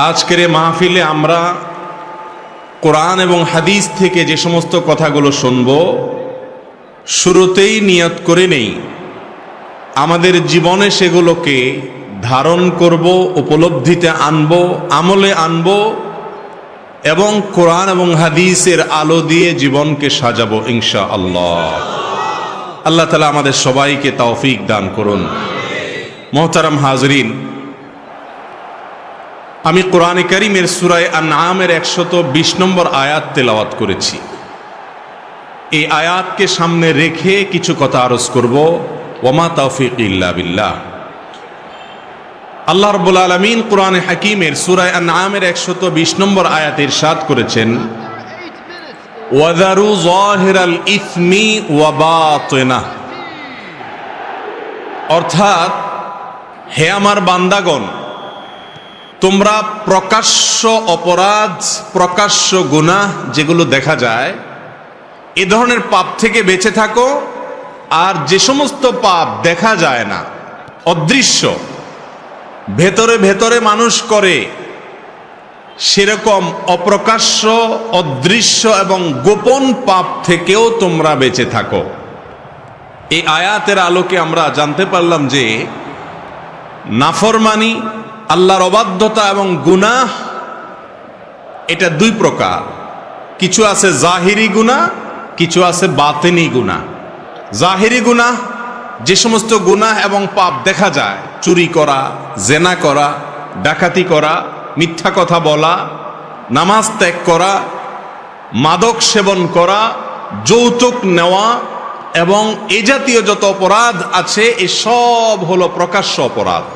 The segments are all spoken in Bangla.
আজকের এই মাহফিলে আমরা কোরআন এবং হাদিস থেকে যে সমস্ত কথাগুলো শুনব, শুরুতেই নিয়ত করে নেই আমাদের জীবনে সেগুলোকে ধারণ করব, উপলব্ধিতে আনব, আমলে আনব এবং কোরআন এবং হাদিসের আলো দিয়ে জীবনকে সাজাবো ইনশাআল্লাহ। আল্লাহ তাআলা আমাদের সবাইকে তৌফিক দান করুন। মোহতারাম হাজরিন, আমি কোরআনে কারীমের সূরা আনআমের 120 নম্বর আয়াত তেলাওয়াত করেছি। এই আয়াতকে সামনে রেখে কিছু কথা আরজ করব। ওয়ামা তাওফীক ইল্লা বিল্লাহ। আল্লাহ রাব্বুল আলামিন কোরআনে হাকীমের সূরা আনআমের 120 নম্বর আয়াতে ইরশাদ করেছেন, ওয়াযারু যাহিরাল ইসমি ওয়া বাতিনাহ। অর্থাৎ, হে আমার বান্দাগণ, তোমরা প্রকাশ্য অপরাধ, প্রকাশ্য গুনাহ যেগুলো দেখা যায়, এ ধরনের পাপ থেকে বেঁচে থাকো। আর যে সমস্ত পাপ দেখা যায় না, অদৃশ্য, ভেতরে ভেতরে মানুষ করে, সেরকম অপ্রকাশ্য, অদৃশ্য এবং গোপন পাপ থেকেও তোমরা বেঁচে থাকো। এই আয়াতের আলোকে আমরা জানতে পারলাম যে নাফরমানি, আল্লাহর অবাধ্যতা এবং গুনাহ এটা দুই প্রকার। কিছু আছে জাহিরি গুনাহ, কিছু আছে বাতিনি গুনাহ। জাহিরি গুনাহ যে সমস্ত গুনাহ এবং পাপ দেখা যায়, চুরি করা, জেনা করা, ডাকাতি করা, মিথ্যা কথা বলা, নামাজ ত্যাগ করা, মাদক সেবন করা, যৌতুক নেওয়া এবং এ জাতীয় যত অপরাধ আছে, এসব হলো প্রকাশ্য অপরাধ।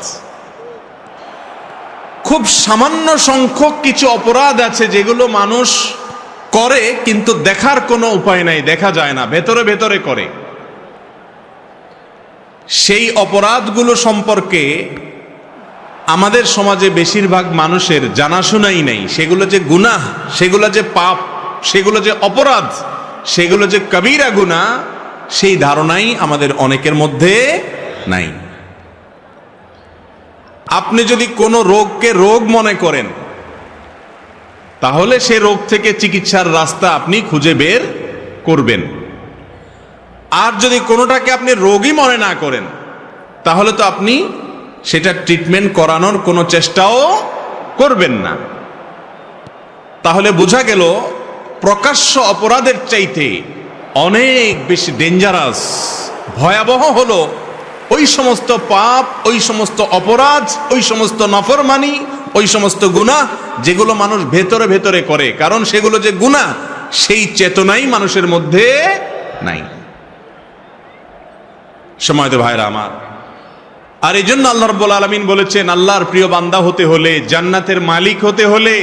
খুব সামান্য সংখ্যক কিছু অপরাধ আছে যেগুলো মানুষ করে কিন্তু দেখার কোনো উপায় নাই, দেখা যায় না, ভেতরে ভেতরে করে। সেই অপরাধগুলো সম্পর্কে আমাদের সমাজে বেশিরভাগ মানুষের জানাশোনাই নেই। সেগুলো যে গুনাহ, সেগুলো যে পাপ, সেগুলো যে অপরাধ, সেগুলো যে কবিরা গুনাহ, সেই ধারণাই আমাদের অনেকের মধ্যে নাই। আপনি যদি কোনো রোগকে রোগ মনে করেন, তাহলে সে রোগ থেকে চিকিৎসার রাস্তা আপনি খুঁজে বের করবেন। আর যদি কোনোটাকে আপনি রোগই মনে না করেন, তাহলে তো আপনি সেটা ট্রিটমেন্ট করানোর কোনো চেষ্টাও করবেন না। তাহলে বোঝা গেল প্রকাশ্য অপরাধের চাইতে অনেক বেশি ডেঞ্জারাস, ভয়াবহ হলো ওই সমস্ত পাপ, ওই সমস্ত অপরাধ, ওই সমস্ত নাফরমানি, ওই সমস্ত গুনাহ যেগুলো মানুষ ভেতরে ভেতরে করে। কারণ সেগুলো যে গুনাহ, সেই চেতনাই মানুষের মধ্যে নাই। সময়ত ভাইরা আমার, আর এই জন্য আল্লাহ রাব্বুল আলামিন বলেছেন, আল্লাহর প্রিয় বান্দা হতে হলে, জান্নাতের মালিক হতে হলে,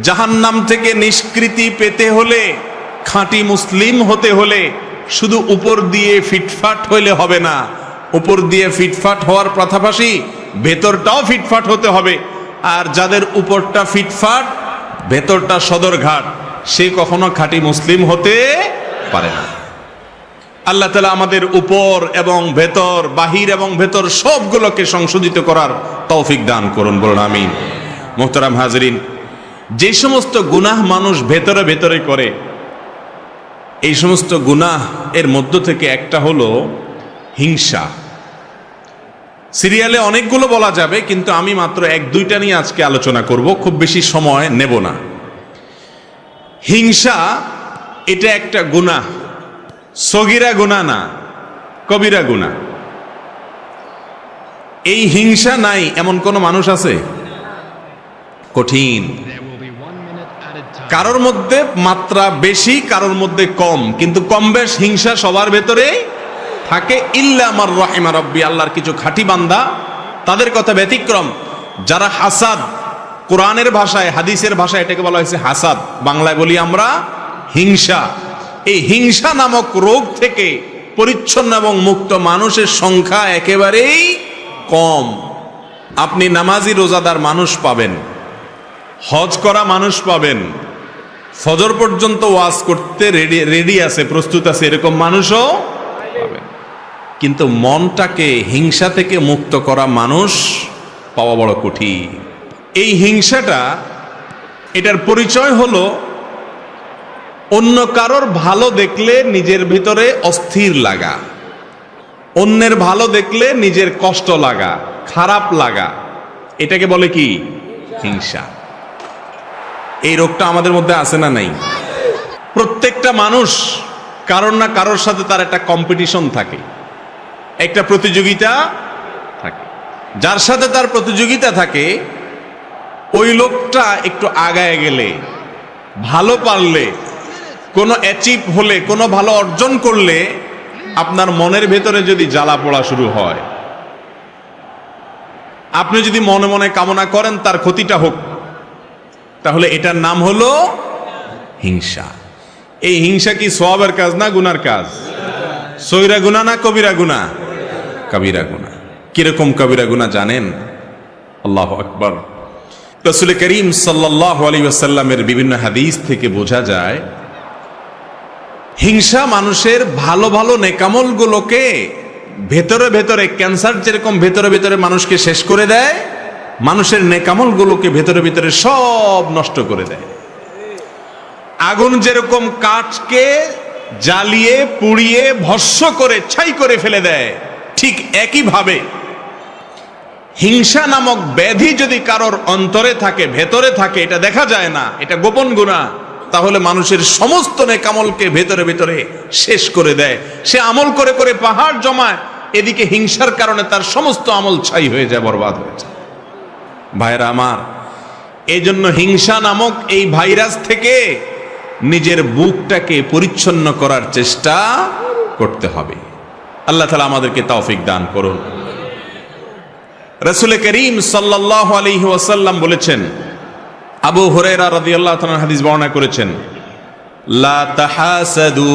জাহান্নাম থেকে নিষ্কৃতি পেতে হলে, খাঁটি মুসলিম হতে হলে শুধু উপর দিয়ে ফিটফাট হইলে হবে না। উপর দিয়ে ফিটফাট হওয়ার পাশাপাশি ভেতরটাও ফিটফাট হতে হবে। আর যাদের উপরটা ফিটফাট, ভেতরটা সদরঘাট, সে কখনো খাঁটি মুসলিম হতে পারে না। আল্লাহ তাআলা আমাদের উপর এবং ভেতর, বাহির এবং ভেতর সবগুলোকে সংশোধিত করার তৌফিক দান করুন, বলুন আমিন। মুহতারাম হাজরিন, যে সমস্ত গুনাহ মানুষ ভেতরে ভেতরে করে, এই সমস্ত গুনাহ এর মধ্য থেকে একটা হলো হিংসা। সিরিয়ালে অনেকগুলো বলা যাবে, কিন্তু আমি মাত্র এক দুইটা নিয়ে আজকে আলোচনা করব, খুব বেশি সময় নেব না। হিংসা এটা একটা গুনাহ, সগীরা গুনাহ না, কবিরা গুনাহ। এই হিংসা নাই এমন কোন মানুষ আছে? কঠিন। কারোর মধ্যে মাত্রা বেশি, কারোর মধ্যে কম, কিন্তু কম বেশ হিংসা সবার ভেতরে থাকে। ইল্লা মার রাহিমা রাব্বি, আল্লাহর কিছু খাঁটি বান্দা, তাদের কথা ব্যতিক্রম। যারা হাসাদ, কোরআনের ভাষায়, হাদিসের ভাষায় এটাকে বলা হয়েছে হাসাদ, বাংলায় বলি আমরা হিংসা। এই হিংসা নামক রোগ থেকে পরিচ্ছন্ন এবং মুক্ত মানুষের সংখ্যা একেবারেই কম। আপনি নামাজি রোজাদার মানুষ পাবেন, হজ করা মানুষ পাবেন, ফজর পর্যন্ত ওয়াজ করতে রেডি আছে, প্রস্তুত আছে, এরকম মানুষও পাবেন। কিন্তু মনটাকে হিংসা থেকে মুক্ত করা মানুষ পাওয়া বড় কঠিন। এই হিংসাটা, এটার পরিচয় হলো অন্য কারোর ভালো দেখলে নিজের ভিতরে অস্থির লাগা, অন্যের ভালো দেখলে নিজের কষ্ট লাগা, খারাপ লাগা, এটাকে বলে কি? হিংসা। এই রোগটা আমাদের মধ্যে আছে না নাই? প্রত্যেকটা মানুষ কারোর না কারোর সাথে তার একটা কম্পিটিশন থাকে, একটা প্রতিযোগিতা থাকে। যার সাথে তার প্রতিযোগিতা থাকে, ওই লোকটা একটু আগায় গেলে, ভালো পারলে, কোনো অ্যাচিভ হলে, কোনো ভালো অর্জন করলে, আপনার মনের ভেতরে যদি জ্বালা পোড়া শুরু হয়, আপনি যদি মনে মনে কামনা করেন তার ক্ষতিটা হোক, তাহলে এটার নাম হলো হিংসা। এই হিংসা কি সওয়াবের কাজ না গুনার কাজ? সগীরা গুনাহ না কবিরা গুনাহ? কবিরা গুনাহ। কিরকম কবিরা গুনাহ জানেন? আল্লাহু আকবার। রাসূল করিম সাল্লাল্লাহু আলাইহি ওয়াসাল্লামের বিভিন্ন হাদিস থেকে বোঝা যায়, হিংসা মানুষের ভালো ভালো নেকামলগুলোকে ভেতরে ভেতরে, ক্যান্সার যেরকম ভেতরে ভেতরে মানুষকে শেষ করে দেয়, মানুষের নেকামলগুলোকে ভেতরে ভেতরে সব নষ্ট করে দেয়। আগুন যেরকম কাঠকে জ্বালিয়ে পুড়িয়ে ভস্ম করে ছাই করে ফেলে দেয়, ঠিক একইভাবে হিংসা নামক ব্যাধি যদি কারোর অন্তরে থাকে, ভেতরে থাকে, এটা দেখা যায় না, এটা গোপন গুনাহ, তাহলে মানুষের সমস্ত নেকামলকে ভেতরে ভেতরে শেষ করে দেয়। সে আমল করে করে পাহাড় জমায়, এদিকে হিংসার কারণে তার সমস্ত আমল ছাই হয়ে যায়, বরবাদ হয়ে যায়। ভাইরা আমার, এই জন্য হিংসা নামক এই ভাইরাস থেকে নিজের বুকটাকে পরিচ্ছন্ন করার চেষ্টা করতে হবে। আল্লাহ তাআলা আমাদেরকে তৌফিক দান করুন। রাসূল করিম সাল্লাল্লাহু আলাইহি ওয়াসাল্লাম বলেছেন, আবু হুরায়রা রাদিয়াল্লাহু তাআলা হাদিস বর্ণনা করেছেন, লা তাহাসাদু,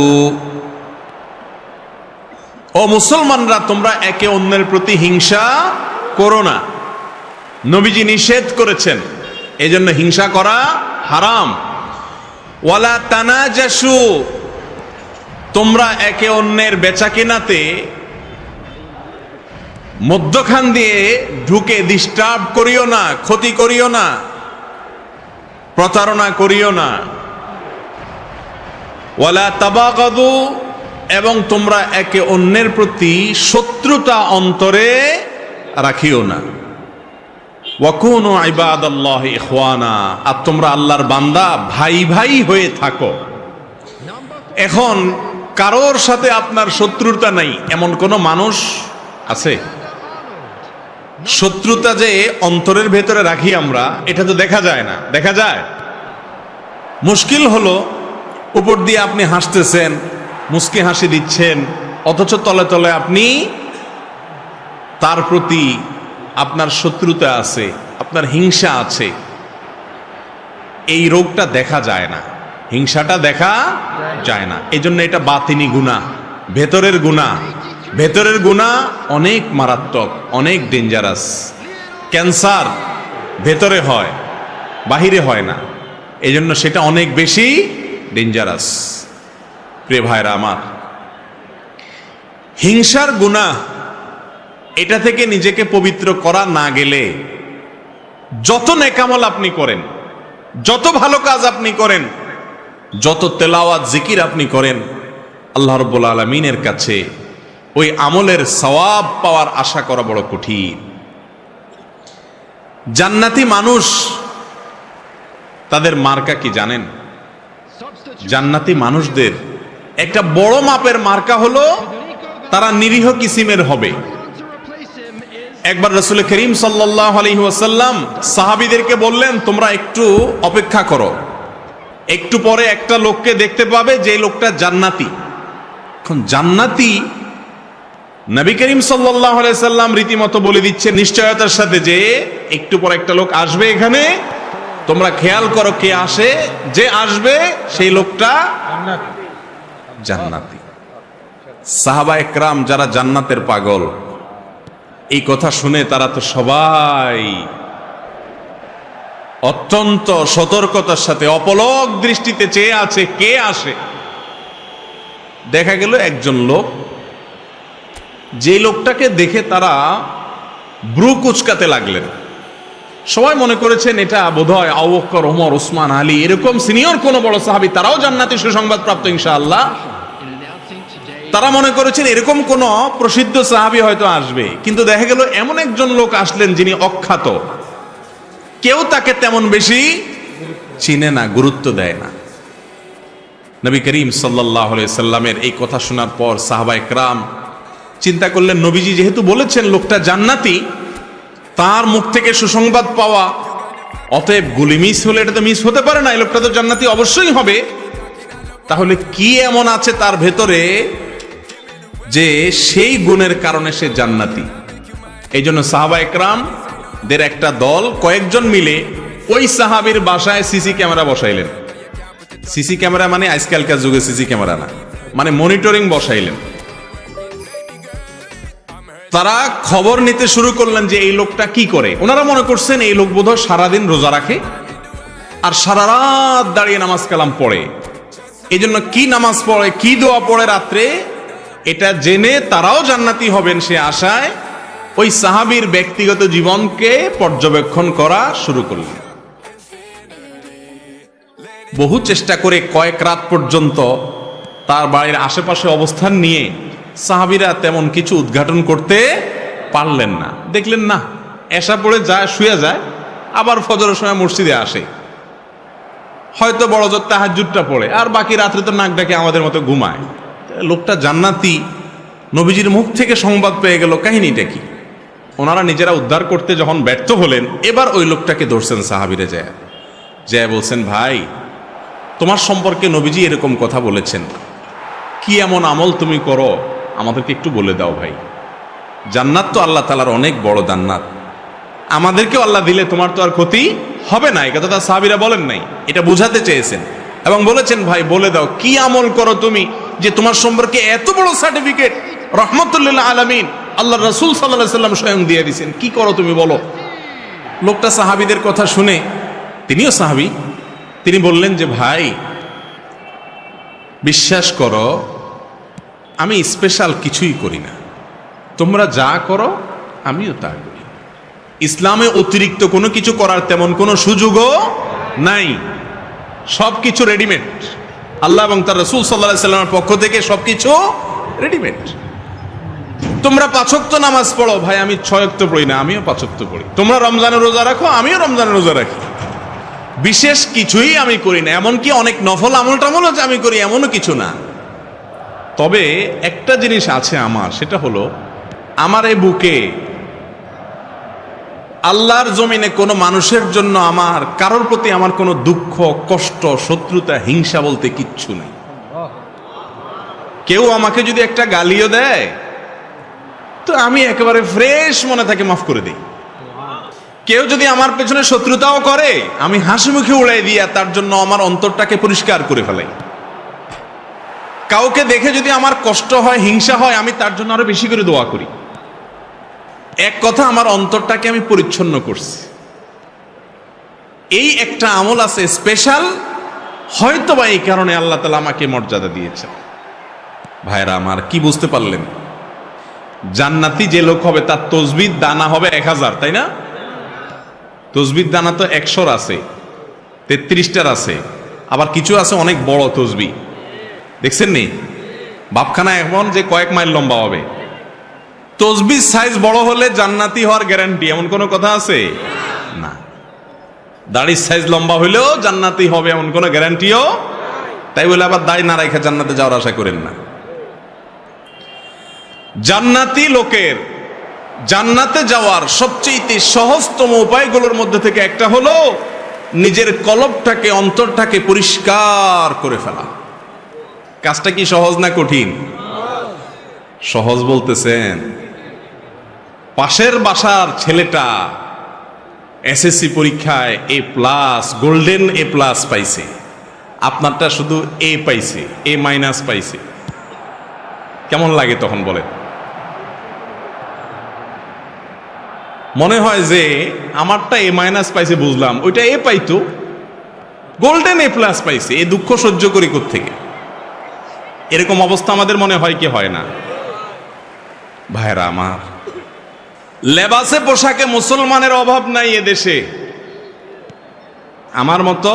ও মুসলমানরা তোমরা একে অন্যের প্রতি হিংসা করো না। নবীজি নিষেধ করেছেন, এজন্য হিংসা করা হারাম। ওয়ালা তানাজাসু, তোমরা একে অন্যের বেচাকেনাতে মধ্যখান দিয়ে ঢুকে ডিস্টার্ব করিও না, ক্ষতি করিও না, প্রতারণা করিও না। ওয়ালা তাবাগাদু, এবং তোমরা একে অন্যের প্রতি শত্রুতা অন্তরে রাখিও না। ওয়াকুনু ইবাদাল্লাহি ইখওয়ানা, আর তোমরা আল্লাহর বান্দা ভাই ভাই হয়ে থাকো। এখন কারোর সাথে আপনার শত্রুতা নাই এমন কোন মানুষ আছে? শত্রুতা যে অন্তরের ভেতরে রাখি আমরা, এটা তো দেখা যায় না। দেখা যায়? মুশকিল হলো, উপর দিয়ে আপনি হাসতেছেন, মুস্কি হাসি দিচ্ছেন, অথচ তলে তলে আপনি তার প্রতি আপনার শত্রুতা আছে, আপনার হিংসা আছে। এই রোগটা দেখা যায় না, হিংসাটা দেখা যায় না। এই জন্য এটা বাতিনি গুনাহ, ভেতরের গুনাহ। ভেতরের গুনাহ অনেক মারাত্মক, অনেক ডেঞ্জারাস। ক্যান্সার ভেতরে হয়, বাহিরে হয় না, এই জন্য সেটা অনেক বেশি ডেঞ্জারাস। প্রিয় ভাইরা আমার, হিংসার গুনাহ, এটা থেকে নিজেকে পবিত্র করা না গেলে যত নেকামল আপনি করেন, যত ভালো কাজ আপনি করেন, যত তেলাওয়াত জিকির আপনি করেন, আল্লাহ রাব্বুল আলামিনের কাছে ওই আমলের সওয়াব পাওয়ার আশা করা বড় কঠিন। জান্নাতি মানুষ, তাদের মার্কা কি জানেন? জান্নাতি মানুষদের একটা বড় মাপের মার্কা হলো তারা নিরীহ কিসিমের হবে। একবার রাসূল করিম সাল্লাল্লাহু আলাইহি ওয়াসাল্লাম সাহাবীদেরকে বললেন, তোমরা একটু অপেক্ষা করো, একটু পরে একটা লোককে দেখতে পাবে যে লোকটা জান্নাতি। এখন জান্নাতি নবী করিম সাল্লাল্লাহু আলাইহি ওয়াসাল্লাম রীতিমতো বলে দিচ্ছে নিশ্চয়তার সাথে যে একটু পর একটা লোক আসবে এখানে, তোমরা খেয়াল করো কে আসে, যে আসবে সেই লোকটা জান্নাতি। সাহাবা একরাম যারা জান্নাতের পাগল, এই কথা শুনে তারা তো সবাই অত্যন্ত সতর্কতার সাথে অপলক দৃষ্টিতে চেয়ে আছে কে আসে। দেখা গেল একজন লোক, যে লোকটাকে দেখে তারা ব্রু কুচকাতে লাগলেন, সবাই মনে করেছেন এটা বোধহয় আবু বকর, ওমর, ওসমান, আলী এরকম সিনিয়র কোন বড় সাহাবী, তারাও জান্নাতি সুসংবাদ প্রাপ্ত ইনশাআল্লাহ। তারা মনে করেছেন এরকম কোন প্রসিদ্ধ সাহাবী হয়তো আসবে, কিন্তু দেখা গেল এমন একজন লোক আসলেন যিনি অখ্যাত, কেউ তাকে তেমন বেশি চিনে না, গুরুত্ব দেয় না। নবী করিম সাল্লাল্লাহু আলাইহি সাল্লামের এই কথা শোনার পর সাহাবায়ে কেরাম চিন্তা করলেন, নবীজি যেহেতু বলেছেন লোকটা জান্নাতি, তার মুখ থেকে সুসংবাদ পাওয়া, অতএব গুলি মিস হলে এটা তো মিস হতে পারে না, এই লোকটা তো জান্নাতি অবশ্যই হবে। তাহলে কি এমন আছে তার ভেতরে যে সেই গুণের কারণে সে জান্নাতি? এই জন্য সাহাবায়ে কেরামদের একটা দল কয়েকজন মিলে ওই সাহাবীর বাসায় সিসি ক্যামেরা বসাইলেন। সিসি ক্যামেরা মানে আজকালকার যুগে সিসি ক্যামেরা না, মানে মনিটরিং বসাইলেন। তারা খবর নিতে শুরু করলেন যে এই লোকটা কি করে। ওনারা মনে করছেন এই লোক বোধহয় সারাদিন রোজা রাখে আর সারা রাত দাঁড়িয়ে নামাজ কালাম পড়ে, এই জন্য কি নামাজ পড়ে, কি দোয়া পড়ে রাত্রে, এটা জেনে তারাও জান্নাতি হবেন সে আশায় ওই সাহাবীর ব্যক্তিগত জীবনকে পর্যবেক্ষণ করা শুরু করলেন। বহু চেষ্টা করে কয়েক রাত পর্যন্ত তার বাড়ির আশেপাশে অবস্থান নিয়ে সাহাবীরা তেমন কিছু উদ্ঘাটন করতে পারলেন না। দেখলেন না, এশা পড়ে যায়, শুয়ে যায়, আবার ফজরের সময় মসজিদে আসে, হয়তো বড় জোর তাহাজ্জুদটা পড়ে, আর বাকি রাত্রে তো নাক ডাকে আমাদের মতো ঘুমায়। লোকটা জান্নাতি, নবীজির মুখ থেকে সংবাদ পেয়ে গেল, কাহিনীটা কি? ওনারা নিজেরা উদ্ধার করতে যখন ব্যর্থ হলেন, এবার ওই লোকটাকে ধরছেন সাহাবীরা, যায় বলছেন, ভাই তোমার সম্পর্কে নবীজি এরকম কথা বলেছেন, কি এমন আমল তুমি করো আমাদেরকে একটু বলে দাও ভাই। জান্নাত তো আল্লাহ তাআলার অনেক বড় জান্নাত, আমাদেরকেও আল্লাহ দিলে তোমার তো আর ক্ষতি হবে না। এই কথাটা সাহাবীরা বলেন নাই, এটা বুঝাতে চেয়েছেন এবং বলেছেন, ভাই বলে দাও কি আমল করো তুমি যে তোমার সম্পর্কে এত বড় সার্টিফিকেট রহমতুল্লিল আলামিন আল্লাহ রাসূল সাল্লাল্লাহু আলাইহি সাল্লাম স্বয়ং দিয়ে দিয়েছেন, কি করো তুমি বলো। লোকটা সাহাবীদের কথা শুনে, তিনিও সাহাবী, তিনি বললেন যে ভাই বিশ্বাস করো আমি স্পেশাল কিছুই করি না, তোমরা যা করো আমিও তা করি। ইসলামে অতিরিক্ত কোনো কিছু করার তেমন কোনো সুযোগও নাই, সবকিছু রেডিমেড। আল্লাহ এবং তার রাসূল সাল্লাল্লাহু আলাইহি সাল্লামের পক্ষ থেকে সবকিছু রেডিমেড। তোমরা 5 ওয়াক্ত নামাজ পড়ো, ভাই আমি 6 ওয়াক্ত পড়ি না, আমিও 5 ওয়াক্ত পড়ি। তোমরা রমজানের রোজা রাখো, আমিও রমজানের রোজা রাখি। বিশেষ কিছুই আমি করি না, এমনকি অনেক নফল আমল টামলও যে আমি করি এমনও কিছু না। তবে একটা জিনিস আছে আমার, সেটা হলো আমার এই বুকে আল্লাহর জমিনে কোনো মানুষের জন্য আমার কারোর প্রতি আমার কোনো দুঃখ, কষ্ট, শত্রুতা, হিংসা বলতে কিচ্ছু নেই। কেউ আমাকে যদি একটা গালিও দেয় তো আমি একেবারে ফ্রেশ মনে থাকে মাফ করে দিই। কেউ যদি আমার পেছনে শত্রুতাও করে আমি হাসি মুখে উড়াই দিয়া তার জন্য আমার অন্তরটাকে পরিষ্কার করে ফেলাই। কাউকে দেখে যদি আমার কষ্ট হয়, হিংসা হয়, আমি তার জন্য আরো বেশি করে দোয়া করি। এক কথা, আমার অন্তরটাকে আমি পরিচ্ছন্ন করছি। এই একটা আমল আছে স্পেশাল, হয়তো বা এই কারণে আল্লাহ তাআলা আমাকে মর্যাদা দিয়েছেন। ভাইরা আমার, কি বুঝতে পারলেন? জান্নাতি যে লোক হবে তার তসবিহ দানা হবে 1000, তাই না? তসবিহ দানা তো 100 আছে, 33টার আছে, আবার কিছু আছে অনেক বড় তসবিহ, দেখছেন নি? বাপখানা এমন যে কয়েক মাইল লম্বা হবে। তসবিহ সাইজ বড় হলে জান্নাতি হওয়ার গ্যারান্টি এমন কোনো কথা আছে না। দাড়ির সাইজ লম্বা হইলেও জান্নাতি হবে এমন কোনো গ্যারান্টিও, তাই বলে আবার দাড়ি না রাখা জান্নাতে যাওয়ার আশা করেন না। জান্নাতি লোকের জান্নাতে যাওয়ার সবচেয়ে সহজতম উপায়গুলোর মধ্যে থেকে একটা হলো নিজের কলবটাকে, অন্তরটাকে পরিষ্কার করে ফেলা। কাজটা কি সহজ না কঠিন? সহজ বলতেছেন? পাশের বাসার ছেলেটা এসএসসি পরীক্ষায় A+, গোল্ডেন A+ পাইছে, আপনারটা শুধু A পাইছে, A- পাইছে, কেমন লাগে তখন বলেন? মনে হয় যে আমারটা A- পাইছে বুঝলাম, ওইটা A পাইতো, গোল্ডেন A+ পাইছে, এই দুঃখ সহ্য করি কোত্থেকে? এরকম অবস্থা আমাদের মনে হয় কি হয় না? ভাইরা আমার, লেবাসে পোশাকে মুসলমানের অভাব নাই এদেশে। আমার মতো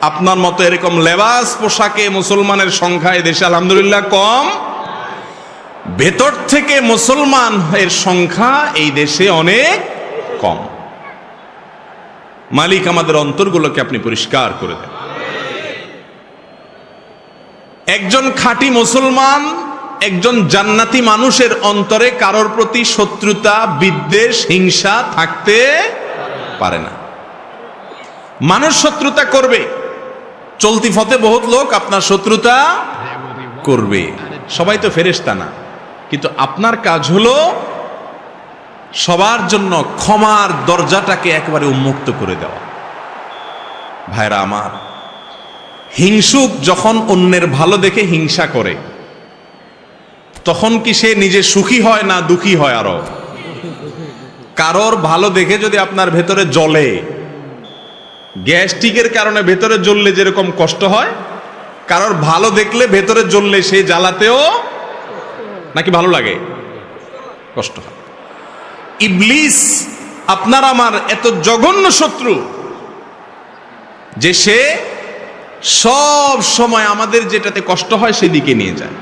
আপনার মতো এরকম লেবাস পোশাকে মুসলমানের সংখ্যা এদেশে আলহামদুলিল্লাহ কম। ভেতর থেকে মুসলমান এর সংখ্যা এই দেশে অনেক কম। মালিক আমাদের অন্তরগুলোকে আপনি পরিষ্কার করে দেন। একজন খাঁটি মুসলমান, একজন জান্নাতি মানুষের অন্তরে কারোর প্রতি শত্রুতা, বিদ্বেষ, হিংসা থাকতে পারে না। মানুষ শত্রুতা করবে, চলতি পথে বহুত লোক আপনার শত্রুতা করবে, সবাই তো ফেরেশতা না। কিন্তু আপনার কাজ হলো সবার জন্য ক্ষমার দরজাটাকে একেবারে উন্মুক্ত করে দেওয়া। ভাইরা আমার, হিংসুক যখন অন্যের ভালো দেখে হিংসা করে, তখন কি সে নিজে সুখী হয় না দুঃখী হয়? আরো কারোর ভালো দেখে যদি আপনার ভেতরে জ্বলে, গ্যাস্ট্রিকের কারণে ভেতরে জ্বললে যেরকম কষ্ট হয়, কারোর ভালো দেখলে ভেতরে জ্বললে সেই জ্বালাতেও নাকি ভালো লাগে, কষ্ট হয়। ইবলিস আপনার আমার এত জঘন্য শত্রু যে সে সব সময় আমাদের যেটাতে কষ্ট হয় সেদিকে নিয়ে যায়।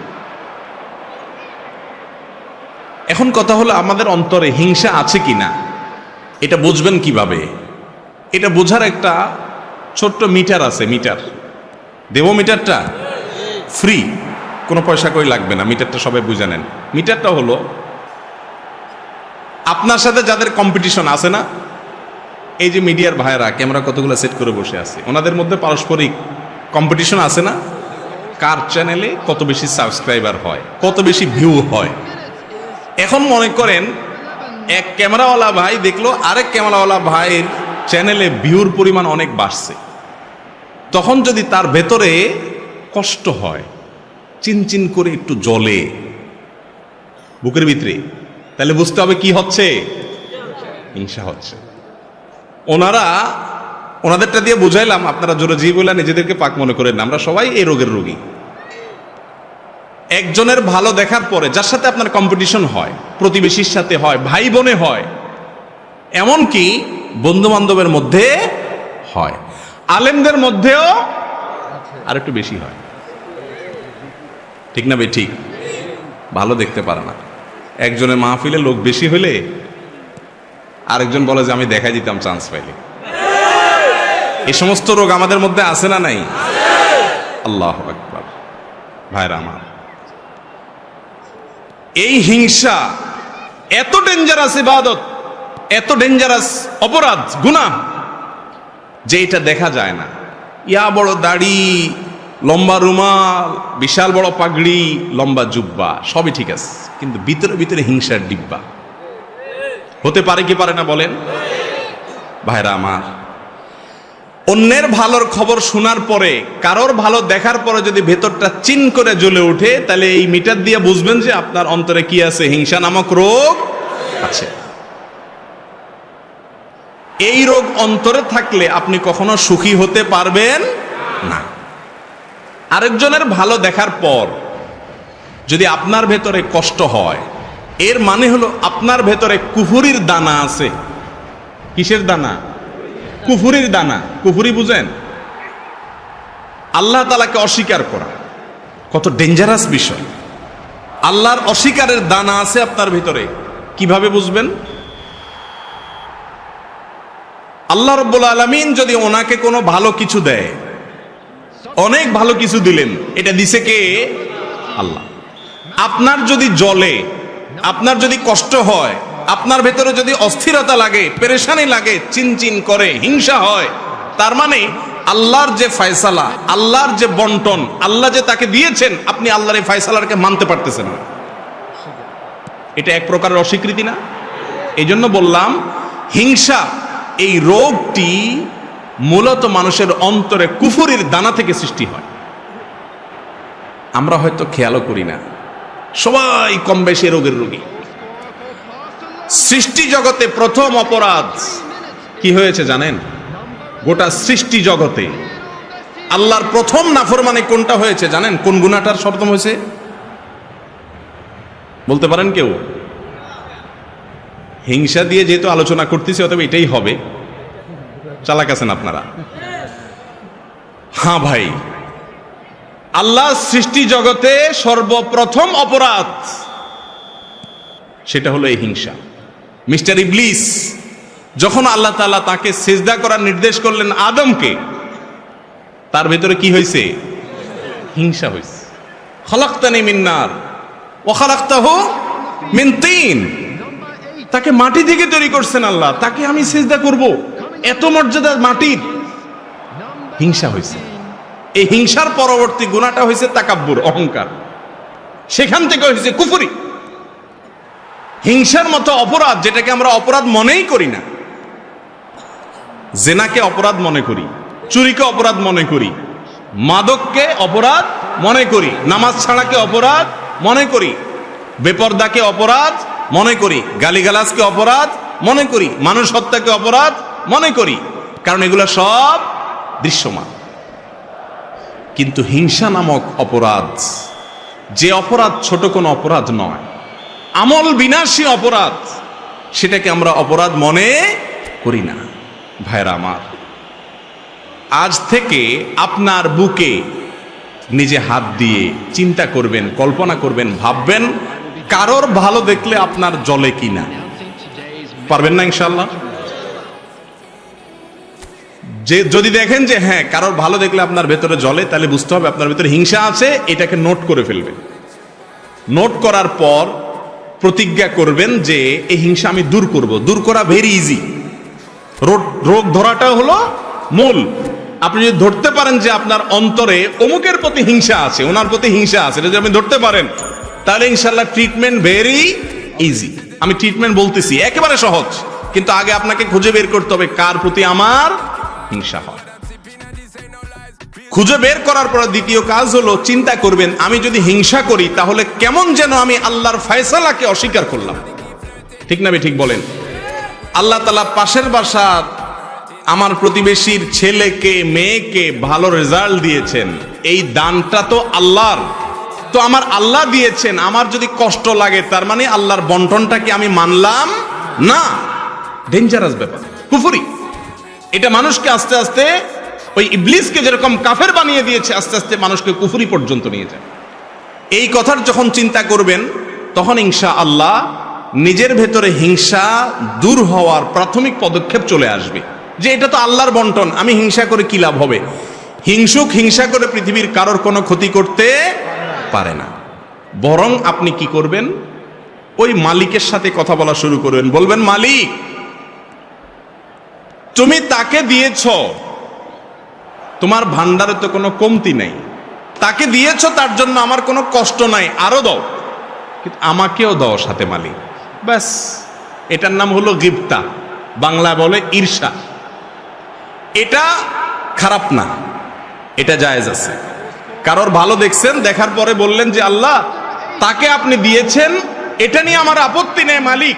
এখন কথা হলো আমাদের অন্তরে হিংসা আছে কিনা এটা বুঝবেন কিভাবে? এটা বোঝার একটা ছোট্ট মিটার আছে। মিটার দেব, মিটারটা ফ্রি, কোনো পয়সা কই লাগবে না। মিটারটা সবাই বুঝে নেন। মিটারটা হলো আপনার সাথে যাদের কম্পিটিশন আছে না, এই যে মিডিয়ার ভাইরা ক্যামেরা কতগুলো সেট করে বসে আছে, ওনাদের মধ্যে পারস্পরিক কম্পিটিশন আছে না? কার চ্যানেলে কত বেশি সাবস্ক্রাইবার হয়, কত বেশি ভিউ হয়। এখন মনে করেন এক ক্যামেরাওয়ালা ভাই দেখলো আরেক ক্যামেরাওয়ালা ভাইয়ের চ্যানেলে ভিউর পরিমাণ অনেক বাড়ছে, তখন যদি তার ভেতরে কষ্ট হয়, চিনচিন করে একটু জ্বলে বুকের ভিতরে, তাহলে বুঝতে হবে কি হচ্ছে, হিংসা হচ্ছে। ওনাদেরটা দিয়ে বুঝাইলাম, আপনারা জোরে জি বললেন, নিজেদেরকে পাক মনে করেন না, আমরা সবাই এই রোগের রোগী। একজনের ভালো দেখার পরে যার সাথে আপনার কম্পিটিশন হয়, প্রতিবেশীর সাথে হয়, ভাই বোনে হয়, এমনকি বন্ধু বান্ধবের মধ্যে হয়, আলেমদের মধ্যেও আর একটু বেশি হয়। ঠিক না বে ঠিক? ভালো দেখতে পারে না। একজনের মাহফিলে লোক বেশি হলে আরেকজন বলে যে আমি দেখাই দিতাম চান্স পাইলে। এই সমস্ত রোগ আমাদের মধ্যে আছে না নাই? আল্লাহু আকবার। ভাইরা আমার, এই হিংসা এত ডেঞ্জারাস ইবাদত, এত ডেঞ্জারাস অপরাধ, গুনাহ, যে এটা দেখা যায় না। ইয়া বড় দাড়ি, লম্বা রুমাল, বিশাল বড় পাগড়ি, লম্বা জুব্বা, সবই ঠিক আছে, কিন্তু ভিতরে ভিতরে হিংসার ডিব্বা। হতে পারে কি পারে না বলেন? ভাইরা আমার, অন্যের ভালোর খবর শোনার পরে, কারোর ভালো দেখার পরে যদি ভেতরটা চিন করে জ্বলে ওঠে, তাহলে এই মিটার দিয়ে বুঝবেন যে আপনার অন্তরে কি আছে, হিংসা নামক রোগ আছে। এই রোগ অন্তরে থাকলে আপনি কখনো সুখী হতে পারবেন না। আরেকজনের ভালো দেখার পর যদি আপনার ভেতরে কষ্ট হয়, এর মানে হলো আপনার ভেতরে কুফুরির দানা আছে। কিসের দানা? কুফুরির দানা। কুফুরি বুঝেন? আল্লাহ তাআলাকে অস্বীকার করা কত ডেঞ্জারাস বিষয়। আল্লাহর অস্বীকারের দানা আছে আপনার ভিতরে। কিভাবে বুঝবেন? আল্লাহ রাব্বুল আলামিন যদি ওনাকে কোনো ভালো কিছু দেয়, অনেক ভালো কিছু দিলেন, এটা দিছে কে? আল্লাহ। আপনার যদি জ্বলে, আপনার যদি কষ্ট হয়, আপনার ভেতরে যদি অস্থিরতা লাগে, পেরেশানি লাগে, চিনচিন করে, হিংসা হয়, তার মানে আল্লাহর যে ফয়সালা, আল্লাহর যে বন্টন, আল্লাহ যে তাকে দিয়েছেন, আপনি আল্লাহর এই ফয়সালাকে মানতে পারতেছেন না। এটা এক প্রকারের অস্বীকৃতি না? এই জন্য বললাম, হিংসা এই রোগটি মূলত মানুষের অন্তরে কুফুরির দানা থেকে সৃষ্টি হয়। আমরা হয়তো খেয়ালও করি না, সবাই কম বেশি রোগের রোগী। সৃষ্টি জগতে প্রথম অপরাধ কি হয়েছে জানেন? গোটা সৃষ্টি জগতে আল্লাহর প্রথম নাফরমানি কোনটা হয়েছে জানেন? কোন গুনাহটার সর্বপ্রথম হয়েছে বলতে পারেন কেউ? হিংসা দিয়ে যেহেতু আলোচনা করতেছি অতএব এটাই হবে, চালাক আছেন আপনারা। হ্যাঁ ভাই, আল্লাহ সৃষ্টি জগতে সর্বপ্রথম অপরাধ সেটা হলো এই হিংসা। মিস্টার ইবলিস যখন আল্লাহ তাআলা তাকে সিজদা করার নির্দেশ করলেন আদমকে, তার ভেতরে কি হয়েছে? হিংসা হয়েছে। খলাকতানি মিন নার ওয়া খলাকতাহু মিন তিন, তাকে মাটি থেকে তৈরি করছেন আল্লাহ, তাকে আমি সিজদা করব, এত মর্যাদা মাটির। হিংসা হয়েছে। এই হিংসার পরবর্তী গুনাহটা হয়েছে তাকাব্বুর, অহংকার। সেখান থেকে হয়েছে কুফরি। হিংসার মতো অপরাধ যেটাকে আমরা অপরাধ মনেই করি না, জেনাকে অপরাধ মনে করি, চুরিকে অপরাধ মনে করি, মাদককে অপরাধ মনে করি, নামাজ ছাড়াকে অপরাধ মনে করি, বেপরদাকে অপরাধ মনে করি, গালিগালাজকে অপরাধ মনে করি, মানুষ হত্যাকে অপরাধ মনে করি, কারণ এগুলো সব দৃশ্যমান। কিন্তু হিংসা নামক অপরাধ, যে অপরাধ ছোট কোনো অপরাধ নয়, আমল বিনাশী অপরাধ, সেটাকে আমরা অপরাধ মনে করি না। ভাইরা আমার, আজ থেকে আপনার বুকে নিজে হাত দিয়ে চিন্তা করবেন, কল্পনা করবেন, ভাববেন কারোর ভালো দেখলে আপনার জ্বলে কিনা। পারবেন না ইনশাআল্লাহ? যে যদি দেখেন যে হ্যাঁ কারোর ভালো দেখলে আপনার ভেতরে জ্বলে, তাহলে বুঝতে হবে আপনার ভেতরে হিংসা আছে, এটাকে নোট করে ফেলবেন। নোট করার পর প্রতিজ্ঞা করবেন যে এই হিংসা আমি দূর করব। দূর করা ভেরি ইজি। রোগ ধরাটা হলো মূল। আপনি যদি ধরতে পারেন যে আপনার অন্তরে অমুকের প্রতি হিংসা আছে, ওনার প্রতি হিংসা আছে, এটা যদি আপনি ধরতে পারেন, তাহলে ইনশাআল্লাহ ট্রিটমেন্ট ভেরি ইজি। আমি ট্রিটমেন্ট বলতেছি একেবারে সহজ, কিন্তু আগে আপনাকে খুঁজে বের করতে হবে কার প্রতি আমার হিংসা হয়। খুঁজে বের করার পর দ্বিতীয় কাজ হলো চিন্তা করবেন, আমি যদি হিংসা করি তাহলে কেমন যেন আমি আল্লাহর ফয়সালাকে অস্বীকার করলাম। ঠিক না? ঠিক বলেন। আল্লাহ তাআলা পাশের বাসার আমার প্রতিবেশীর ছেলেকে মেয়েকে ভালো রেজাল্ট দিয়েছেন, এই দানটা তো আল্লাহর, তো আমার আল্লাহ দিয়েছেন, আমার যদি কষ্ট লাগে তার মানে আল্লাহর বন্টনটাকে আমি মানলাম না। ডেঞ্জারাস ব্যাপার, কুফরি। এটা মানুষকে আস্তে আস্তে ওই ইবলিসকে যেরকম কাফের বানিয়ে দিয়েছে, আস্তে আস্তে মানুষকে কুফরি পর্যন্ত নিয়ে যায়। এই কথার যখন চিন্তা করবেন তখন ইনশাআল্লাহ নিজের ভেতরে হিংসা দূর হওয়ার প্রাথমিক পদক্ষেপ চলে আসবে, যে এটা তো আল্লাহর বন্টন, আমি হিংসা করে কি লাভ হবে? হিংসুক হিংসা করে পৃথিবীর কারোর কোনো ক্ষতি করতে পারে না। বরং আপনি কি করবেন, ওই মালিকের সাথে কথা বলা শুরু করবেন। বলবেন, মালিক তুমি তাকে দিয়েছ, তোমার ভান্ডারে তো কোনো কমতি নেই, তাকে দিয়েছ তার জন্য আমার কোনো কষ্ট নাই, আরো দাও, কিন্তু আমাকেও দাও সাথে মালিক। ব্যাস, এটার নাম হলো গিবতা, বাংলা বলে ঈর্ষা। এটা খারাপ না, এটা জায়েজ আছে। কারোর ভালো দেখছেন, দেখার পরে বললেন যে আল্লাহ তাকে আপনি দিয়েছেন, এটা নিয়ে আমার আপত্তি নেই মালিক,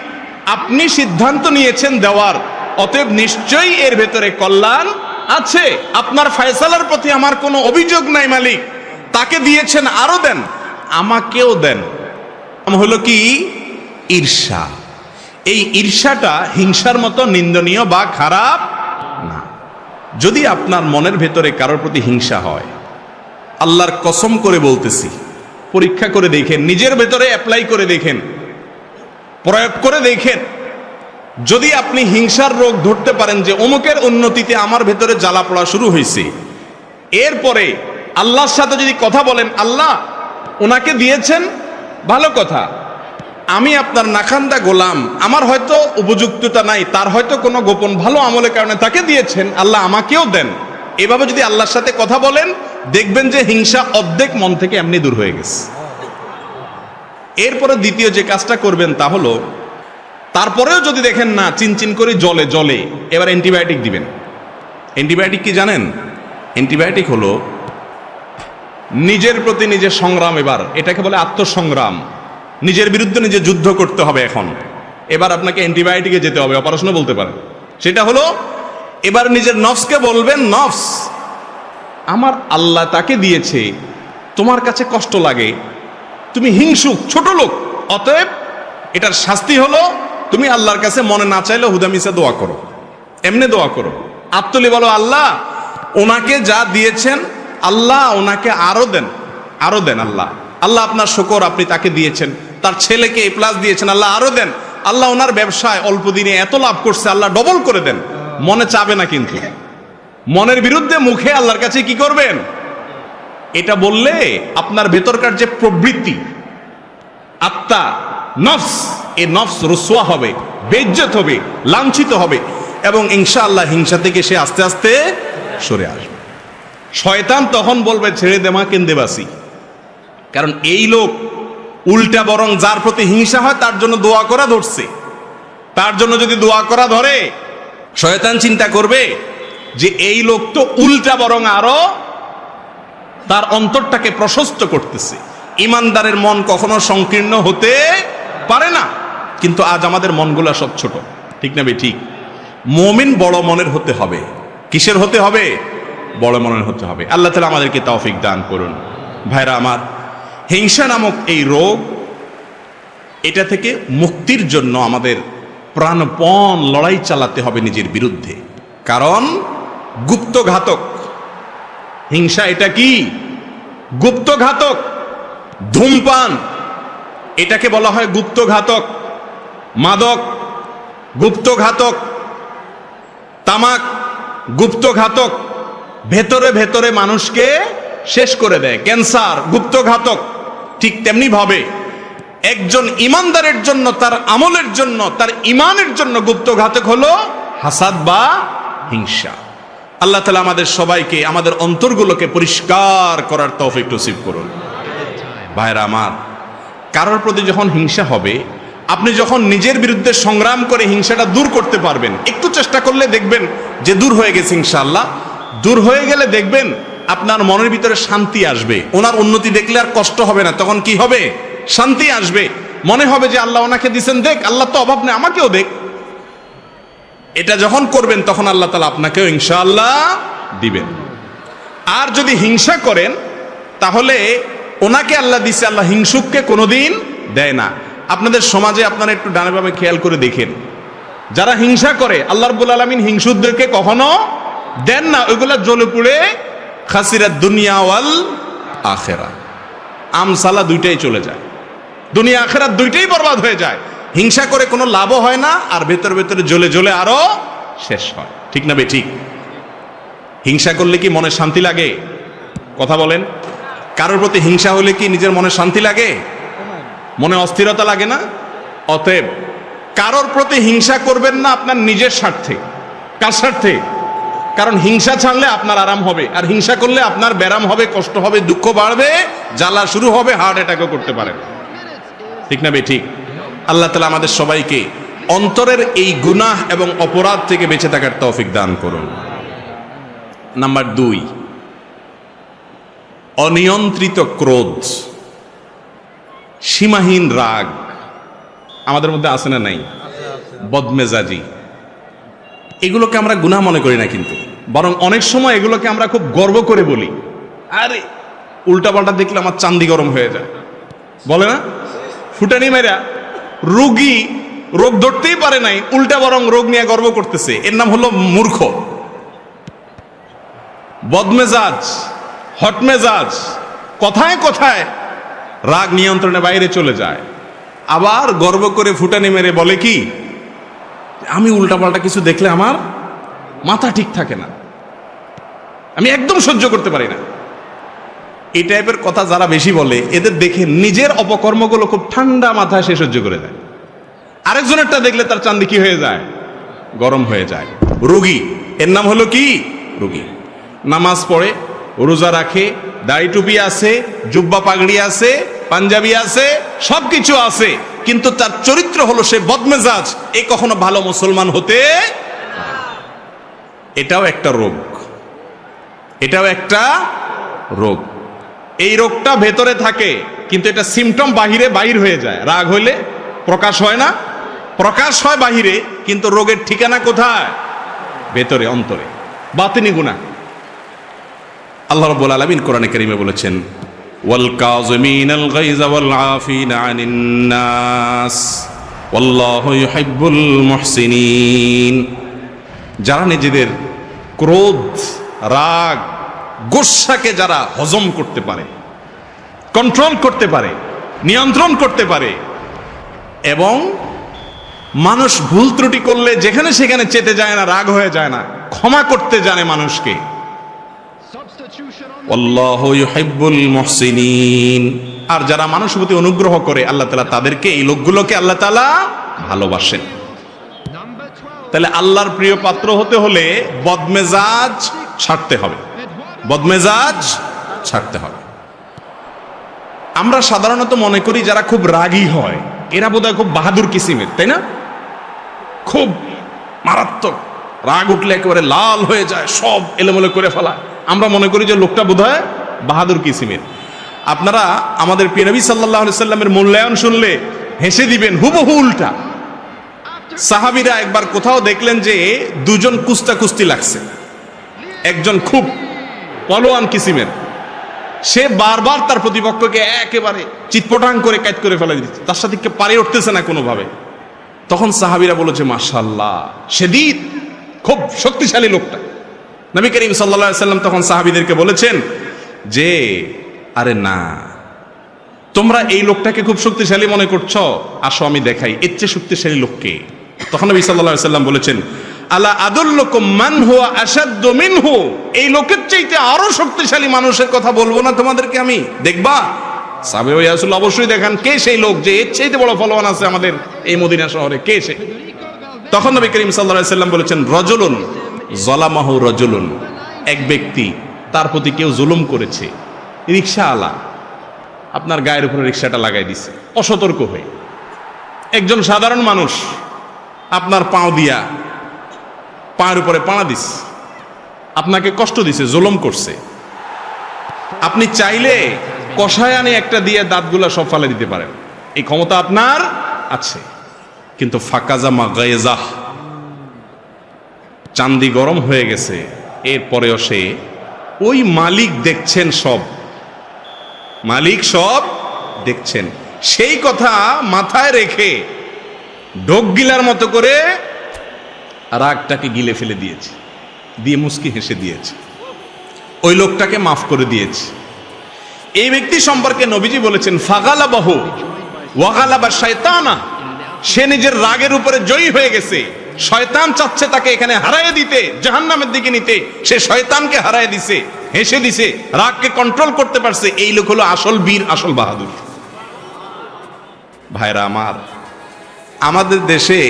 আপনি সিদ্ধান্ত নিয়েছেন দেওয়ার, অতএব নিশ্চয়ই এর ভেতরে কল্যাণ আছে, আপনার ফয়সালার প্রতি আমার কোনো অভিযোগ নাই মালিক, তাকে দিয়েছেন আরো দেন, আমাকেও দেন। হলো কি? ঈর্ষা। এই ঈর্ষাটা হিংসার মতো নিন্দনীয় বা খারাপ না। যদি আপনার মনের ভেতরে কারোর প্রতি হিংসা হয়, আল্লাহর কসম করে বলতেছি, পরীক্ষা করে দেখেন, নিজের ভেতরে অ্যাপ্লাই করে দেখেন, প্রয়োগ করে দেখেন। যদি আপনি হিংসার রোগ ধরতে পারেন যে অমুকের উন্নতিতে আমার ভেতরে জ্বালা পড়া শুরু হয়েছে, এরপরে আল্লাহর সাথে যদি কথা বলেন, আল্লাহ ওনাকে দিয়েছেন ভালো কথা, আমি আপনার নাখান্দা গোলাম, আমার হয়তো উপযুক্ততা নাই, তার হয়তো কোনো গোপন ভালো আমলের কারণে তাকে দিয়েছেন, আল্লাহ আমাকেও দেন। এভাবে যদি আল্লাহর সাথে কথা বলেন, দেখবেন যে হিংসা অর্ধেক মন থেকে এমনি দূর হয়ে গেছে। এরপরে দ্বিতীয় যে কাজটা করবেন তা হলো, তারপরেও যদি দেখেন না চিনচিন করে জলে, এবার অ্যান্টিবায়োটিক দিবেন। অ্যান্টিবায়োটিক কি জানেন? অ্যান্টিবায়োটিক হলো নিজের প্রতি নিজের সংগ্রাম। এবার এটাকে বলে আত্মসংগ্রাম। নিজের বিরুদ্ধে নিজে যুদ্ধ করতে হবে। এখন এবার আপনাকে অ্যান্টিবায়োটিকে যেতে হবে, অপারেশনও বলতে পারেন। সেটা হলো এবার নিজের নফসকে বলবেন, নফস আমার আল্লাহ তাকে দিয়েছে, তোমার কাছে কষ্ট লাগে, তুমি হিংসুক, ছোট লোক, অতএব এটার শাস্তি হলো তুমি আল্লাহর কাছে মনে না চাইলে হুদামিসা দোয়া করো, এমনি দোয়া করো, আত্মলি বলো আল্লাহ ওনাকে যা দিয়েছেন আল্লাহ ওনাকে আরো দেন, আরো দেন। আল্লাহ আল্লাহ আপনার শুকর, আপনি তাকে দিয়েছেন, তার ছেলেকে এ প্লাস দিয়েছেন, আল্লাহ আরো দেন। আল্লাহ ওনার ব্যবসায় অল্প দিনে এত লাভ করছে, আল্লাহ ডবল করে দেন। মনে চাবে না, কিন্তু মনের বিরুদ্ধে মুখে আল্লাহর কাছে কি করবেন? এটা বললে আপনার ভেতরকার যে প্রবৃত্তি, আত্মা, নফস, এই নফস রুসওয়া হবে, বেইজ্জত হবে, লাঞ্ছিত হবে, এবং ইনশাআল্লাহ হিংসা থেকে সে আস্তে আস্তে সরে আসবে। শয়তান তখন বলবে ছেড়ে দেমা কেন্দেবাসি, কারণ এই লোক উল্টা বরং যার প্রতি হিংসা হয় তার জন্য দোয়া করা ধরছে। তার জন্য যদি দোয়া করা ধরে, শয়তান চিন্তা করবে যে এই লোক তো উল্টা বরং আরো তার অন্তরটাকে প্রশস্ত করতেছে। ইমানদারের মন কখনো সংকীর্ণ হতে পারে না, কিন্তু আজ আমাদের মনগুলা সব ছোট, ঠিক না ভাই? ঠিক। মুমিন বড় মনের হতে হবে। কিসের হতে হবে? বড় মনের হতে হবে। আল্লাহ তাআলা আমাদেরকে তৌফিক দান করুন। ভাইরা আমার, হিংসা নামক এই রোগ, এটা থেকে মুক্তির জন্য আমাদের প্রাণপণ লড়াই চালাতে হবে নিজের বিরুদ্ধে, কারণ গুপ্ত ঘাতক হিংসা। এটা কি? গুপ্ত ঘাতক। ধূমপান, এটাকে বলা হয় গুপ্ত ঘাতক। মাদক গুপ্ত ঘাতক, তামাক গুপ্ত ঘাতক, ভেতরে ভেতরে মানুষকে শেষ করে দেয়। ক্যান্সার গুপ্ত ঘাতক। ঠিক তেমনি ভাবে একজন ইমানদারের জন্য, তার আমলের জন্য, তার ইমানের জন্য গুপ্ত ঘাতক হলো হাসাদ বা হিংসা। আল্লাহ তাআলা আমাদের সবাইকে, আমাদের অন্তরগুলোকে পরিষ্কার করার তৌফিক নসিব করুন। ভাইরা আমার, কারোর প্রতি যখন হিংসা হবে, আপনি যখন নিজের বিরুদ্ধে সংগ্রাম করে হিংসাটা দূর করতে পারবেন, একটু চেষ্টা করলে দেখবেন যে দূর হয়ে গেছে ইনশাআল্লাহ। দূর হয়ে গেলে দেখবেন আপনার মনের ভিতরে শান্তি আসবে। ওনার উন্নতি দেখলে আর কষ্ট হবে না, তখন কি হবে? শান্তি আসবে। মনে হবে যে আল্লাহ ওনাকে দিছেন, দেখ, আল্লাহ তো অভাব নেই, আমাকেও দেখ। এটা যখন করবেন তখন আল্লাহ তাআলা আপনাকেও ইনশাআল্লাহ দিবেন। আর যদি হিংসা করেন, তাহলে ওনাকে আল্লাহ দিছে, আল্লাহ হিংসুককে কোনোদিন দেয় না। আপনাদের সমাজে আপনারা একটু ডানে বামে খেয়াল করে দেখেন, যারা হিংসা করে আল্লাহ রাব্বুল আলামিন হিংসুকদেরকে কখনো দেন না। ওইগুলা জ্বলে পুড়ে খাসিরাত দুনিয়া ওয়াল আখিরা, আমসালা দুইটাই চলে যায়, দুনিয়া আখিরাত দুইটাই বরবাদ হয়ে যায়। হিংসা করে কোনো লাভও হয় না, আর ভেতর ভেতরে জ্বলে জ্বলে আরো শেষ হয়। ঠিক না বে? ঠিক। হিংসা করলে কি মনে শান্তি লাগে? কথা বলেন। কারোর প্রতি হিংসা হলে কি নিজের মনে শান্তি লাগে? মনে অস্থিরতা লাগে না? অতএব কারোর প্রতি হিংসা করবেন না আপনার নিজের স্বার্থে। কার স্বার্থে? কারণ হিংসা ছাড়লে আপনার আরাম হবে, আর হিংসা করলে আপনার ব্যারাম হবে, কষ্ট হবে, দুঃখ বাড়বে, জ্বালা শুরু হবে, হার্ট অ্যাটাকও করতে পারেন। ঠিক না বে? ঠিক। আল্লাহ তাআলা আমাদের সবাইকে অন্তরের এই গুনাহ এবং অপরাধ থেকে বেঁচে থাকার তৌফিক দান করুন। নাম্বার 2, অনিয়ন্ত্রিত ক্রোধ, সীমাহীন রাগ আমাদের মধ্যে আছে না নাই? বদমেজাজি, এগুলোকে আমরা গুনাহ মনে করি না, কিন্তু বরং অনেক সময় এগুলোকে আমরা খুব গর্ব করে বলি। আরে উল্টাপাল্টা দেখলে আমার চান্দি গরম হয়ে যায়, বলে না? ফুটানি মেরা রোগী রোগ ধরতেই পারে নাই, উল্টা বরং রোগ নিয়ে গর্ব করতেছে। এর নাম হলো মূর্খ। বদমেজাজ, হটমেজাজ, কথায় কথায় রাগ নিয়ন্ত্রণের বাইরে চলে যায়, আবার গর্ব করে ফুটানি মেরে বলে কি, আমি উল্টাপাল্টা কিছু দেখলে আমার মাথা ঠিক থাকে না, আমি একদম সহ্য করতে পারি না। এই টাইপের কথা যারা বেশি বলে, এদের দেখে নিজের অপকর্মগুলো খুব ঠান্ডা মাথায় সে সহ্য করে দেয়। আরেকজনেরটা দেখলে তার চান্দি কি হয়ে যায়? গরম হয়ে যায়। রোগী, এর নাম হলো কি? রোগী। নামাজ পড়ে, রোজা রাখে, দাড়ি টুপি আছে, জুব্বা পাগড়ি আছে, পাঞ্জাবি আছে, সবকিছু আছে, কিন্তু তার চরিত্র হলো সে বদমেজাজ। এ কখনো ভালো মুসলমান হতে, এটাও একটা রোগ, এটাও একটা রোগ। এই রোগটা ভেতরে থাকে, কিন্তু এটা সিমটম বাহিরে বাইর হয়ে যায়। রাগ হইলে প্রকাশ হয় না, প্রকাশ হয় বাহিরে, কিন্তু রোগের ঠিকানা কোথায়? ভেতরে, অন্তরে, বাতিনি গুনাহ। আল্লাহ রাব্বুল আলামিন কোরআনে কারীমে বলেছেন, ওয়াল কাযিমিনাল গায়যা ওয়াল আফিনা আনিন নাস, ওয়াল্লাহু ইউহিব্বুল মুহসিনিন। যারা নিজেদের ক্রোধ, রাগ, গোসাকে যারা হজম করতে পারে, কন্ট্রোল করতে পারে, নিয়ন্ত্রণ করতে পারে, এবং মানুষ ভুল ত্রুটি করলে যেখানে সেখানে চেতে যায় না, রাগ হয়ে যায় না, ক্ষমা করতে জানে মানুষকে। আল্লাহু ইউহিব্বুল মুহসিনিন। আর যারা মানুষের প্রতি অনুগ্রহ করে আল্লাহ তাআলা তাদেরকে, এই লোকগুলোকে আল্লাহ তাআলা ভালোবাসেন। তাহলে আল্লাহর প্রিয় পাত্র হতে হলে বদমেজাজ ছাড়তে হবে, বদমেজাজ ছাড়তে হবে। আমরা সাধারণত মনে করি যারা খুব রাগী হয় এরা বোধহয় খুব বাহাদুর কিসিমের, তাই না? খুব মারাত্মক রাগ উঠলে একেবারে লাল হয়ে যায়, সব এলোমেলো করে ফেলা। আমরা মনে করি যে লোকটা বোধহয় বাহাদুর কিসিমের। আপনারা আমাদের প্রিয় নবী সাল্লাল্লাহু আলাইহি সাল্লামের মূল্যায়ন শুনলে হেসে দিবেন, হুবহু উল্টা। সাহাবীরা একবার কোথাও দেখলেন যে দুজন কুস্তি লাগছে, একজন খুব পলোয়ান কিসিমের, সে বারবার তার প্রতিপক্ষকে একেবারে চিৎপটাং করে কাট করে ফেলে দিচ্ছে, তার সাথে পারে উঠতেছে না কোনোভাবে। তখন সাহাবীরা বলেছে মাশাআল্লাহ, শাদীদ, খুব শক্তিশালী লোকটা। নবী করিম সাল্লাল্লাহু আলাইহি সাল্লাম তখন সাহাবীদেরকে বলেছেন যে আরে না, তোমরা এই লোকটাকে খুব শক্তিশালী মনে করছো, আসো আমি দেখাই এর চেয়ে শক্তিশালী লোককে। তখন নবী সাল্লাল্লাহু আলাইহি সাল্লাম বলেছেন আলা আদুল্লুকুম মান হুয়া আশাদ্দু মিনহু, এই লোকের চাইতে আরো শক্তিশালী মানুষের কথা বলবো না তোমাদেরকে আমি, দেখবা? সাহাবে ওই রাসূল অবশ্যই দেখান কে সেই লোক যে এর চাইতে বড় ফলোয়ার আছে আমাদের এই মদিনা শহরে, কে সে? তখন নবী করিম সাল্লাল্লাহু আলাইহি সাল্লাম বলেছেন রজুলুন যালামাহু রাজুলুন, এক ব্যক্তি তার প্রতি কেউ জুলুম করেছে। রিকশাওয়ালা আপনার গায়ের উপরে রিকশাটা লাগাই দিছে অসতর্ক হয়ে, একজন সাধারণ মানুষ আপনার পাও দিয়া পায়ের উপরে পাড়া দিস, আপনাকে কষ্ট দিছে, জুলুম করছে। আপনি চাইলে কষায়ানি একটা দিয়ে দাঁতগুলা সব ফালে দিতে পারেন, এই ক্ষমতা আপনার আছে। কিন্তু ফাকাজামা গায়জাহ, চান্দি গরম হয়ে গেছে, এরপরেও সে ওই মালিক দেখছেন, সব মালিক সব দেখছেন, সেই কথা মাথায় রেখে ঢোক গিলার মতো করে রাগটাকে গিলে ফেলে দিয়েছে, দিয়ে মুস্কি হেসে দিয়েছে, ওই লোকটাকে মাফ করে দিয়েছে। এই ব্যক্তি সম্পর্কে নবীজি বলেছেন ফাগালাবাহু ওয়াগালাবা শায়তানা, সে নিজের রাগের উপরে জয়ী হয়ে গেছে, শয়তান চাচ্ছে তাকে এখানে হারায় দিতে, জাহান্নামের দিকে নিতে, সে শয়তানকে হারায় দিছে, হেসে দিছে, রাগকে কন্ট্রোল করতে পারছে। এই লোক হলো আসল বীর, আসল বাহাদুর। ভাইরা আমার, আমাদের দেশে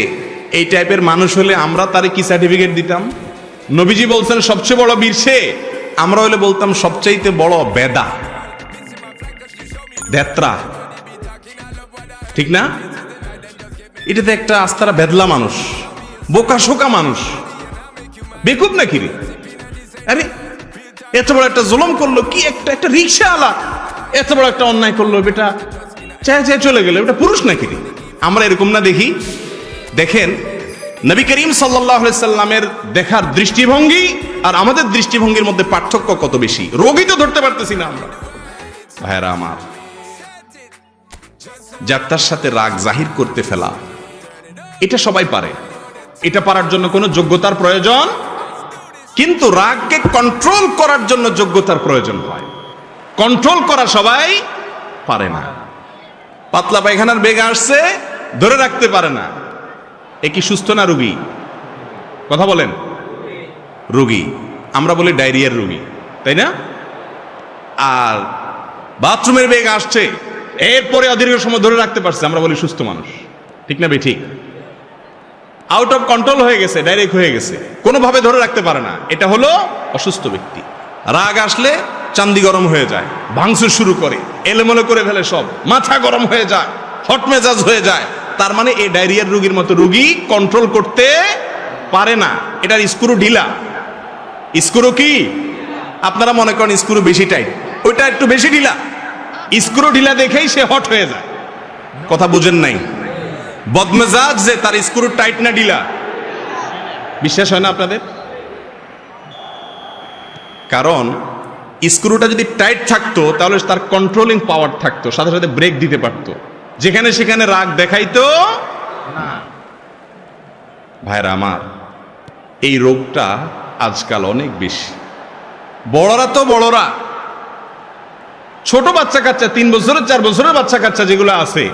এই টাইপের মানুষ হলে আমরা তারে কি সার্টিফিকেট দিতাম? নবীজি বলছেন সবচেয়ে বড় বীর সে, আমরা হলে বলতাম সবচাইতে বড় বেদা, দেত্রা, ঠিক না? এটাতে একটা আস্তারা বেদলা মানুষ, বোকা শোকা মানুষ, বেকুব নাকি রে? আরে এত বড় একটা জুলুম করলো, কি একটা রিকশাওয়ালা এত বড় একটা অন্যায় করলো, বেটা চায় চায় চলে গেল, এটা পুরুষ নাকি রে? আমরা এরকম না দেখি? দেখেন নবী করিম সাল্লাল্লাহু আলাইহি সাল্লামের দেখার দৃষ্টিভঙ্গি আর আমাদের দৃষ্টিভঙ্গির মধ্যে পার্থক্য কত বেশি। রোগী তো ধরতে পারতেছি না আমরা। ভাইরা আমার, যাত্রার সাথে রাগ জাহির করতে ফেলা এটা সবাই পারে, এটা পারার জন্য কোনো যোগ্যতার প্রয়োজন, কিন্তু রাগকে কন্ট্রোল করার জন্য যোগ্যতার প্রয়োজন হয়। কন্ট্রোল করা সবাই পারে না। পাতলা পায়খানার বেগ আসছে, ধরে রাখতে পারে না, এ কি সুস্থ না রোগী? কথা বলেন, রোগী। আমরা বলি ডায়রিয়ার রোগী, তাই না? আর বাথরুমের বেগ আসছে, এরপরে অদীর্ঘ সময় ধরে রাখতে পারছে, আমরা বলি সুস্থ মানুষ, ঠিক না? ঠিক। আউট অফ কন্ট্রোল হয়ে গেছে, ডাইরেক্ট হয়ে গেছে, কোনোভাবে ধরে রাখতে পারে না, এটা হলো অসুস্থ ব্যক্তি। রাগ আসলে চান্দি গরম হয়ে যায়, ভাঙচুর শুরু করে, এলোমেলো করে ফেলে, সব মাথা গরম হয়ে যায়, হট মেজাজ হয়ে যায়। তার মানে এই ডায়রিয়ার রোগীর মতো রোগী কন্ট্রোল করতে পারে না, এটার স্ক্রু ঢিলা। স্ক্রু কি আপনারা মনে করেন স্ক্রু বেশি টাইট, ওইটা একটু বেশি ঢিলা। স্ক্রু ঢিলা দেখেই সে হট হয়ে যায়। কথা বুঝেন নাই? বদমেজাজ যে তার স্ক্রু টাইট না ঢিলা, বিশ্বাস হয় না আপনাদের? কারণ স্ক্রুটা যদি টাইট থাকতো তাহলে তার কন্ট্রোলিং পাওয়ার থাকতো, সাথে সাথে ব্রেক দিতে পারতো, যেখানে সেখানে রাগ দেখাইতো ভাইরা আমার, এই রোগটা আজকাল অনেক বেশি। বড়রা তো বড়রা, ছোট বাচ্চা কাচ্চা 3 বছরের 4 বছরের বাচ্চা কাচ্চা যেগুলো আছে,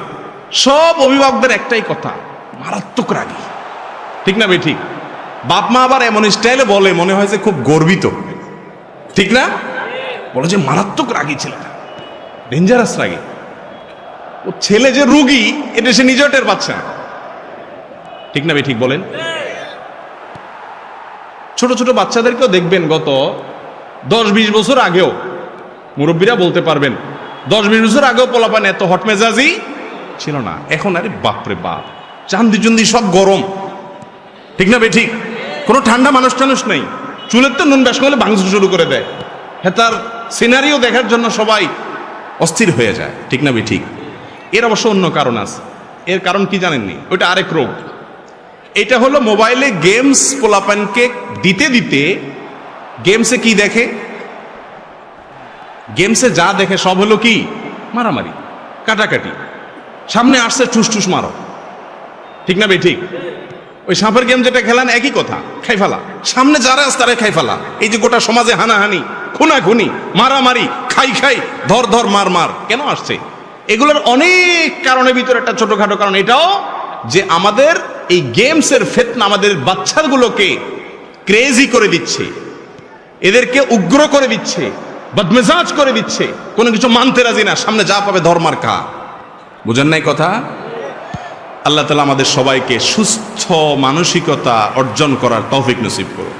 সব অভিভাবকদের একটাই কথা, মারাত্মক রাগী। ঠিক না ভাই? ঠিক। বাপ মা আবার এমন স্টাইলে বলে, মনে হয় যে খুব গর্বিত। ঠিক না? বলে যে মারাত্মক রাগী ছেলেটা, ডেঞ্জারাস রাগী। ও ছেলে যে রুগী এটা সে নিজেও টের পাচ্ছে না। ঠিক না ভাই? ঠিক বলেন। ছোট ছোট বাচ্চাদেরকেও দেখবেন, গত 10-20 বছর আগেও, মুরব্বীরা বলতে পারবেন, 10-20 বছর আগেও পোলাপান এত হট মেজাজি ছিল না। এখন আরে বাপরে বাপ, চান্দি চুন্দি সব গরম। ঠিক না ভাই? ঠিক। কোনো ঠান্ডা মানুষ টানুষ নেই। চুলের তো নুন ব্যাস করলে ভাঙচুর শুরু করে দেয়। হ্যাঁ, তার সিনারিও দেখার জন্য সবাই অস্থির হয়ে যায়। ঠিক না ভাই? ঠিক। এর অবশ্য অন্য কারণ আছে। এর কারণ কি জানেননি? ওইটা আরেক রোগ। এটা হলো মোবাইলে গেমস পোলাপানকে দিতে দিতে, গেমসে কি দেখে? গেমসে যা দেখে সব হলো কি? মারামারি, কাটাকাটি। সামনে আসছে ঠুস ঠুস মারো। ঠিক না ভাই? ঠিক। ওই সাপের গেম যেটা খেলেন, একই কথা, খাই ফেলা। সামনে যারা আছে তারা খাই ফেলা। এই যে গোটা সমাজে হানাহানি, খুনাখুনি, মারামারি, খাই খাই, ধর ধর, মার মার, কেন আসছে? এগুলোর অনেক কারণের ভিতরে একটা ছোটখাটো কারণ এটাও, যে আমাদের এই গেমসের ফিতনা আমাদের বাচ্চাগুলোকে ক্রেজি করে দিচ্ছে, এদেরকে উগ্র করে দিচ্ছে, বদমেজাজ করে দিচ্ছে, কোনো কিছু মানতে রাজি না, সামনে যা পাবে ধর্মার খা। বুঝেন নাই কথা? আল্লাহ তাআলা আমাদের সবাইকে সুস্থ মানসিকতা অর্জন করার তৌফিক নসিব করুন।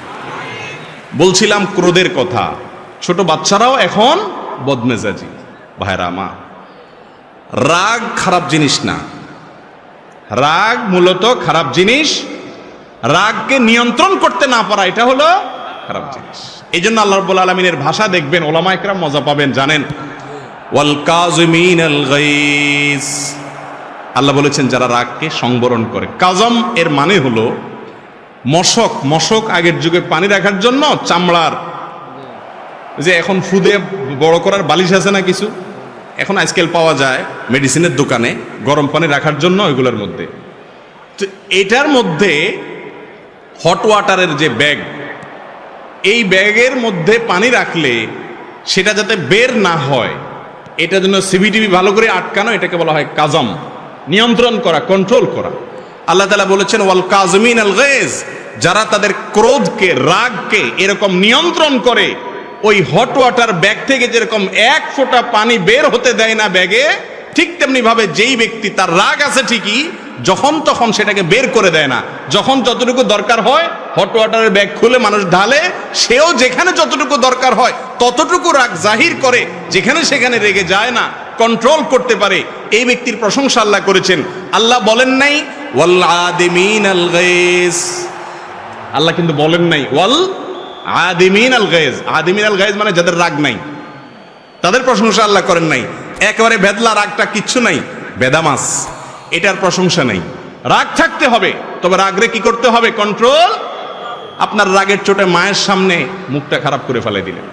বলছিলাম ক্রোধের কথা। ছোট বাচ্চারাও এখন বদমেজাজি। ভাইরা আমার, রাগ খারাপ জিনিস না। রাগ মূলত খারাপ জিনিস। রাগকে নিয়ন্ত্রণ করতে না পারা, এটা হলো খারাপ জিনিস। এই জন্য আল্লাহ রাব্বুল আলামিনের ভাষা দেখবেন, ওলামা ইকরাম মজা পাবেন, জানেন, ওয়াল কাযিমিনাল গায়জ। আল্লাহ বলেছেন যারা রাগকে সংবরণ করে। কাজম এর মানে হলো মশক। মশক আগের যুগে পানি রাখার জন্য চামড়ার, যে এখন ফুদে বড় করার বালিশ আছে না কিছু, এখন আজকাল পাওয়া যায় মেডিসিনের দোকানে, গরম পানি রাখার জন্য ওইগুলোর মধ্যে। তো এটার মধ্যে হট ওয়াটারের যে ব্যাগ, এই ব্যাগের মধ্যে পানি রাখলে সেটা যাতে বের না হয়, এটার জন্য সিবিটিভি ভালো করে আটকানো, এটাকে বলা হয় কাজম, নিয়ন্ত্রণ করা, কন্ট্রোল করা। আল্লাহ তাআলা বলেছেন ওয়াল কাযিমিনাল গায়জ, যারা তাদের ক্রোধকে, রাগকে এরকম নিয়ন্ত্রণ করে, ওই হট ওয়াটার ব্যাগ থেকে যেরকম এক ফোঁটা পানি বের হতে দেয় না ব্যাগে, ঠিক তেমনি ভাবে যেই ব্যক্তি তার রাগ আছে ঠিকই, যখন তখন সেটাকে বের করে দেয় না। যখন যতটুকু দরকার হয় হট ওয়াটারের ব্যাগ খুলে মানুষ ঢালে, সেও যেখানে যতটুকু দরকার হয় ততটুকু রাগ জাহির করে, যেখানে সেখানে রেগে যায় না, কন্ট্রোল করতে পারে। এই ব্যক্তির প্রশংসা আল্লাহ করেছেন। আল্লাহ বলেন নাই ওয়াল আদিমিনাল গায়জ, আল্লাহ কিন্তু বলেন নাই ওয়াল আদিমিনাল গায়জ। আদিমিনাল গায়জ মানে যাদের রাগ নাই, তাদের প্রশংসা আল্লাহ করেন নাই। একেবারে বেদলা রাগটা কিচ্ছু নাই, বেদামাস, এটার প্রশংসা নেই। রাগ থাকতে হবে, তবে রাগরে কি করতে হবে? কন্ট্রোল। আপনার রাগের চোটে মায়ের সামনে মুখটা খারাপ করে ফেলে দিলেন,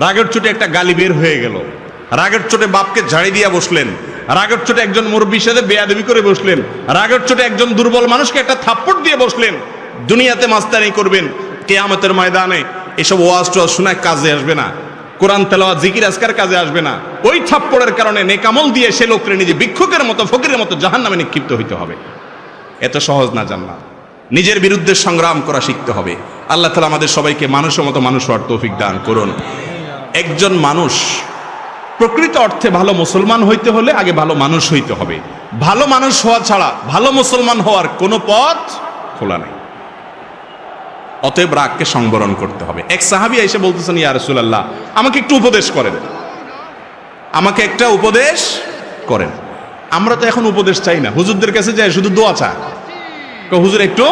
রাগের চোটে একটা গালি বের হয়ে গেল, রাগের চোটে বাপকে ঝাড়ি দিয়া বসলেন, রাগের চোটে একজন মুরব্বির সাথে বেয়াদবি করে বসলেন, রাগের চোটে একজন দুর্বল মানুষকে একটা থাপ্পড় দিয়ে বসলেন। দুনিয়াতে মাস্তানি করবেন, কিয়ামতের ময়দানে এসব ওয়াজ টোয়াজ শোনায় কাজে আসবে না, কোরআন তেলাওয়াত জিকির আজকার কাজে আসবে না। ওই থাপ্পড়ের কারণে নেকামল দিয়ে সে লোককে নিজে ভিক্ষুকের মতো, ফকিরের মতো জাহান্নামে নিক্ষিপ্ত হইতে হবে। এত সহজ না জান্নাত। নিজের বিরুদ্ধে সংগ্রাম করা শিখতে হবে। আল্লাহ তাআলা আমাদের সবাইকে মানুষের মতো মানুষ হওয়ার তৌফিক দান করুন। একজন মানুষ প্রকৃত অর্থে ভালো মুসলমান হইতে হলে আগে ভালো মানুষ হইতে হবে। ভালো মানুষ হওয়া ছাড়া ভালো মুসলমান হওয়ার কোনো পথ খোলা নেই। অতএব রাগকে সংবরণ করতে হবে। এক সাহাবী এসে বলতেছেন, ইয়া রাসূলুল্লাহ, আমাকে একটু উপদেশ করেন, আমাকে একটা উপদেশ করেন। আমরা তো এখন উপদেশ চাই না, হুজুরদের কাছে যাই শুধু দোয়া চাই, হুজুর একটু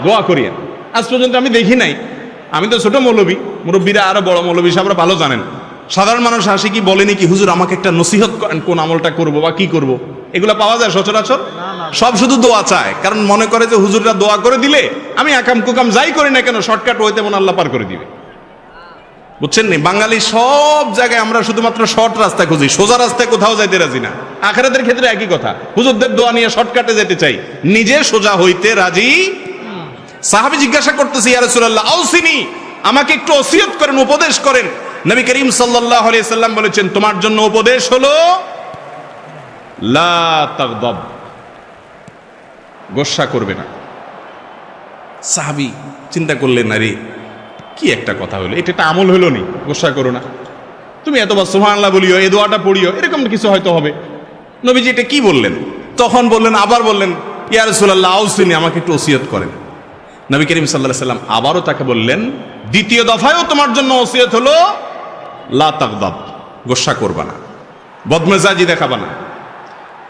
দোয়া করিয়েন। আজ পর্যন্ত আমি দেখি নাই, আমি তো ছোট মৌলবী, মুরব্বীরা আরো বড় মৌলবী সাহেবরা ভালো জানেন, সাধারণ মানুষ আসে কি বলেনি কি, হুজুর আমাকে একটা নসিহত করেন, কোন আমলটা করব বা কি করব। এগুলা পাওয়া যায় সচরাচর? সব শুধু দোয়া চায়, কারণ মনে করে যে হুজুররা দোয়া করে দিলে আমি আকাম কুকাম যাই করি না কেন শর্টকাট হইতে মন আল্লাহ পার করে দিবে। বুঝছেন নি? বাঙালি সব জায়গায় আমরা শুধুমাত্র শর্ট রাস্তা খুঁজি, সোজা রাস্তায় কোথাও যাইতে রাজি না। আখিরাতের ক্ষেত্রে একই কথা, হুজুরদের দোয়া নিয়ে শর্টকাটে যেতে চাই, নিজে সোজা হইতে রাজি। সাহাবী জিজ্ঞাসা করতেছে, ইয়া রাসূলুল্লাহ আউসিনি, আমাকে একটু ওসিয়ত করেন, উপদেশ করেন। নবী করিম সাল্লাল্লাহু আলাইহি সাল্লাম বলেছেন, তোমার জন্য উপদেশ হলো লা তাগদাব, গোসা করবে না। সাহাবী চিন্তা করলেন, আরে কি একটা কথা হলো, এটা একটা আমল হলো নি, গোসা করো না, তুমি এতবার সুবহানাল্লাহ বলিও, এই দোয়াটা পড়িও, এরকম কিছু হয়তো হবে। নবীজি এটা কি বললেন? তখন বললেন, আবার বললেন, ইয়া রাসূলুল্লাহ আউসিনি, আমাকে একটু ওসিয়ত করেন। নবী করিম সাল্লাল্লাহু আলাইহি সাল্লাম আবারও তাকে বললেন, দ্বিতীয় দফায়ও তোমার জন্য ওসিয়ত হলো লা তাগদাব, গোসা করবা না, বদমেজাজি দেখাবা না।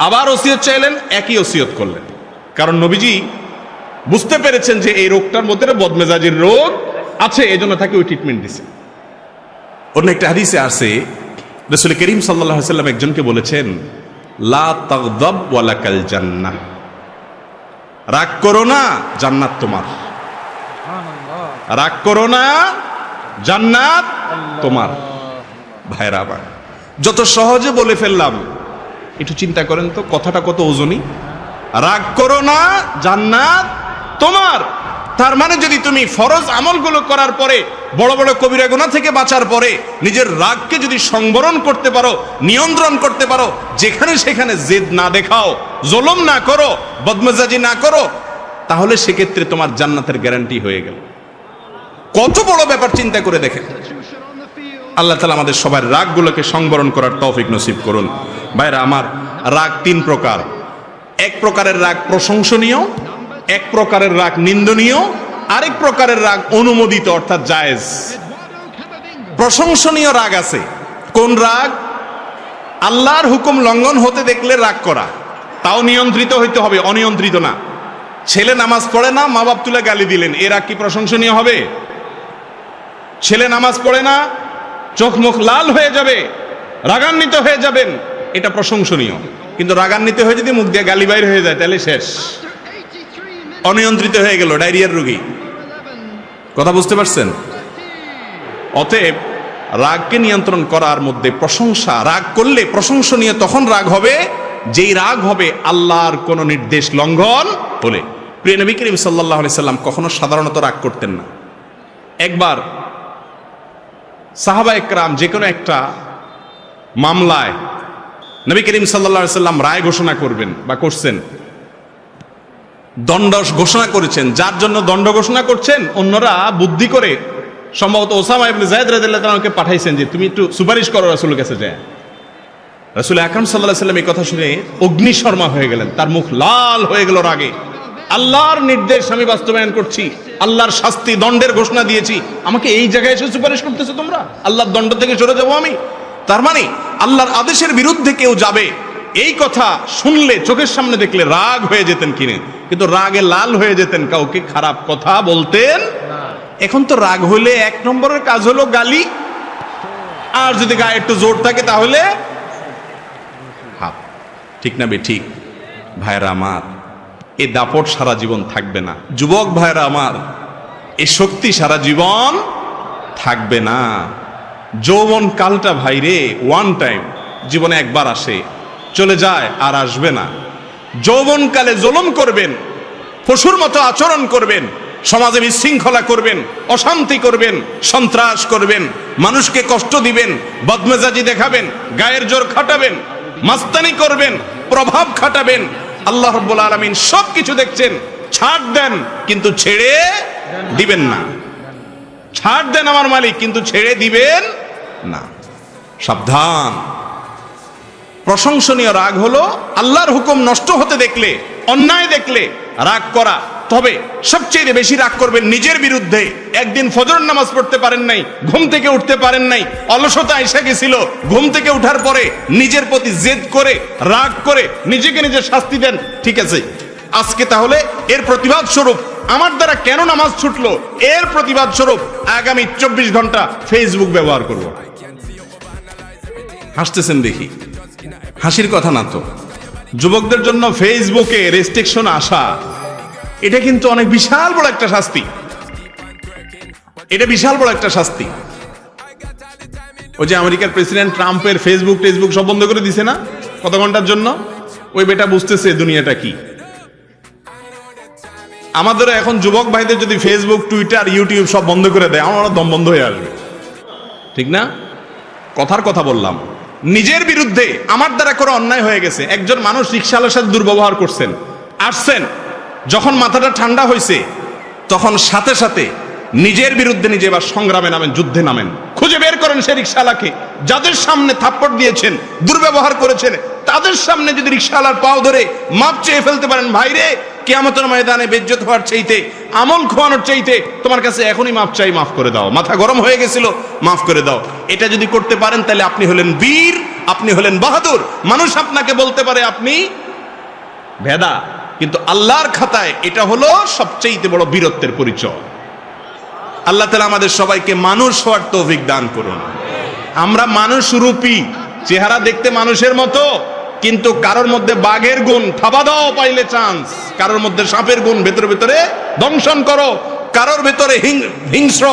আবার ওসিয়ত চাইলেন, একই ওসিয়ত করলেন। কারণ নবীজি বুঝতে পেরেছেন যে এই রোগটার মধ্যে বদমেজাজির রোগ আছে, এজন্য তাকে ওই ট্রিটমেন্ট দিছে। অন্য একটা হাদিসে আছে, রাসূল করিম সাল্লাল্লাহু আলাইহি সাল্লাম একজনকে বলেছেন, লা তাগদাব ওয়ালাকাল জান্নাহ, রাগ করো না, জান্নাত তোমার। রাগ করো না, জান্নাত তোমার। ভাইরা আমার, যত সহজে বলে ফেললাম, একটু চিন্তা করেন তো কথাটা কত ওজনী। রাগ করো না, জান্নাত তোমার। তার মানে যদি তুমি ফরজ আমলগুলো করার পরে, বড় বড় কবিরা গুনাহ থেকে বাঁচার পরে নিজের রাগকে যদি সংবরণ করতে পারো, নিয়ন্ত্রণ করতে পারো, যেখানে সেখানে জেদ না দেখাও, জুলুম না করো, বদমেজাজি না করো, তাহলে সেক্ষেত্রে তোমার জান্নাতের গ্যারান্টি হয়ে গেল। কত বড় ব্যাপার চিন্তা করে দেখেন। আল্লাহ তাআলা আমাদের সবার রাগগুলোকে সংবরণ করার তৌফিক নসিব করুন। ভাইরা আমার, রাগ তিন প্রকার। এক প্রকারের রাগ প্রশংসনীয়, এক প্রকারের রাগ নিন্দনীয়, আরেক প্রকারের রাগ অনুমোদিত অর্থাৎ জায়েজ। প্রশংসনীয় রাগ আছে। কোন রাগ? আল্লাহর হুকুম লঙ্ঘন হতে দেখলে রাগ করা, তাও নিয়ন্ত্রিত হইতে হবে, অনিয়ন্ত্রিত না। ছেলে নামাজ পড়ে না, মা বাপ তুলে গালি দিলেন, এ রাগ কি প্রশংসনীয় হবে? ছেলে নামাজ পড়ে না, চোখ মুখ লাল হয়ে যাবে, রাগান্বিত হয়ে যাবেন, এটা প্রশংসনীয়। কিন্তু রাগান্বিত হয়ে যদি মুখ দিয়ে গালি বাইর হয়ে যায়, তাহলে শেষ, অনিয়ন্ত্রিত হয়ে গেল, ডায়রিয়ার রোগী। কথা বুঝতে পারছেন? অতএব রাগকে নিয়ন্ত্রণ করার মধ্যে প্রশংসা, রাগ করলে প্রশংসনীয় তখন রাগ হবে যেই রাগ হবে আল্লাহর কোন নির্দেশ লঙ্ঘন হলে। প্রিয় নবী করিম সাল্লাল্লাহু আলাইহি সাল্লাম কখনো সাধারণত রাগ করতেন না। একবার সাহাবা একরাম যে কোনো একটা মামলায় নবী করিম সাল্লাল্লাহু আলাইহি সাল্লাম রায় ঘোষণা করবেন বা করছেন, দণ্ড ঘোষণা করেছেন। যার জন্য দণ্ড ঘোষণা করছেন, অন্যরা বুদ্ধি করে সম্ভবত ওসামা ইবনে যায়েদ রাদিয়াল্লাহু তাআলাকে পাঠাইছেন যে তুমি একটু সুপারিশ করো রাসূলের কাছে যায়। রাসূল আকরাম সাল্লাল্লাহু আলাইহি সাল্লাম এই কথা শুনে অগ্নিশর্মা হয়ে গেলেন, তার মুখ লাল হয়ে গেল রাগে। আল্লাহর নির্দেশ আমি বাস্তবায়ন করছি, আল্লাহর শাস্তি দণ্ডের ঘোষণা দিয়েছি, আমাকে এই জায়গায় এসে সুপারিশ করতেছো তোমরা? আল্লাহর দণ্ড থেকে সরে যাবো আমি? তার মানে আল্লাহর আদেশের বিরুদ্ধে কেউ যাবে, এই কথা শুনলে চোখের সামনে দেখলে রাগ হয়ে যেতেন কিনে, কিন্তু রাগে লাল হয়ে যেতেন, কাউকে খারাপ কথা বলতেন না। এখন তো রাগ হলে এক নম্বরের কাজ হলো গালি, আর যদি গায়ে একটু জোর থাকে তাহলে হাত। ঠিক না বে ঠিক? ভাইরা আমার, এই দাপট সারা জীবন থাকবে না। যুবক ভাইরা আমার, এই শক্তি সারা জীবন থাকবে না। যৌবন কালটা ভাইরে ওয়ান টাইম, জীবনে একবার আসে, চলে যায়, আর আসবে না। যৌবন কালে জুলুম করবেন, পশুর মতো আচরণ করবেন, সমাজে বিশৃঙ্খলা করবেন, অশান্তি করবেন, সন্ত্রাস করবেন, মানুষকে কষ্ট দিবেন, বদমেজাজি দেখাবেন, গায়ের জোর খাটাবেন, মাস্তানি করবেন, প্রভাব খাটাবেন। আল্লাহ রাব্বুল আলামিন সবকিছু দেখছেন, ছাড় দেন কিন্তু ছেড়ে দিবেন না। ছাড় দেন আমার মালিক, কিন্তু ছেড়ে দিবেন না। সাবধান। প্রশংসনীয় রাগ হলো আল্লাহর হুকুম নষ্ট হতে দেখলে, অন্যায় দেখলে রাগ করা। তবে সবচেয়ে বেশি রাগ করবেন নিজের বিরুদ্ধে। একদিন ফজর নামাজ পড়তে পারেন নাই, ঘুম থেকে উঠতে পারেন নাই, অলসতা এসে গেছিল, ঘুম থেকে উঠার পরে নিজের প্রতি জেদ করে, রাগ করে নিজেকে নিজে শাস্তি দেন, ঠিক আছে আজকে তাহলে এর প্রতিবাদ স্বরূপ আমার দ্বারা কেন নামাজ ছুটলো, এর প্রতিবাদ স্বরূপ আগামী 24 ঘন্টা ফেসবুক ব্যবহার করব। হাসতেছেন দেখি, হাসির কথা না তো। যুবকদের জন্য ফেসবুকে রেস্ট্রিকশন আসা, এটা কিন্তু অনেক বিশাল বড় একটা শাস্তি। এটা বিশাল বড় একটা শাস্তি। ওই যে আমেরিকার প্রেসিডেন্ট ট্রাম্পের ফেসবুক সব বন্ধ করে দিছে না কত ঘন্টার জন্য? ওই বেটা বুঝতেছে দুনিয়াটা কি। আমাদের এখন যুবক ভাইদের যদি ফেসবুক, টুইটার, ইউটিউব সব বন্ধ করে দেয়, আমার দম বন্ধ হয়ে আসবে, ঠিক না? কথার কথা বললাম। নিজের বিরুদ্ধে আমার দ্বারা করে অন্যায় হয়ে গেছে, একজন মানুষ রিকশাওয়ালার সাথে দুর্ব্যবহার করছেন, আসছেন, যখন মাথাটা ঠান্ডা হয়েছে তখন সাথে সাথে নিজের বিরুদ্ধে নিজে এবার সংগ্রামে নামেন, যুদ্ধে নামেন, খুঁজে বের করেন সে রিকশাওয়ালাকে, যাদের সামনে থাপ্পড় দিয়েছেন, দুর্ব্যবহার করেছেন, তাদের সামনে যদি রিকশাওয়ালার পাও ধরে মাপ চেয়ে ফেলতে পারেন, ভাইরে কিয়ামতের ময়দানে বেইজ্জত হওয়ার চাইতে, আমল খোয়ানোর চাইতে তোমার কাছে এখনই মাপ চাই, মাফ করে দাও, মাথা গরম হয়ে গেছিল, মাফ করে দাও, এটা যদি করতে পারেন তাহলে আপনি হলেন বীর, আপনি হলেন বাহাদুর। মানুষ আপনাকে বলতে পারে আপনি ভেদা, কিন্তু আল্লাহর খাতায় এটা হলো সবচেয়ে বড় বীরত্বের পরিচয়। আল্লাহ তাআলা আমাদের সবাইকে মানুষ হওয়ার তৌফিক দান করুন। আমরা মানুষ রূপী, চেহারা দেখতে মানুষের মতো, কিন্তু কারোর মধ্যে বাঘের গুণ, থাবা দাও পাইলে চান্স, কারোর মধ্যে সাপের গুণ, ভেতরে ভেতরে দংশন করো, কারোর ভেতরে হিংস্র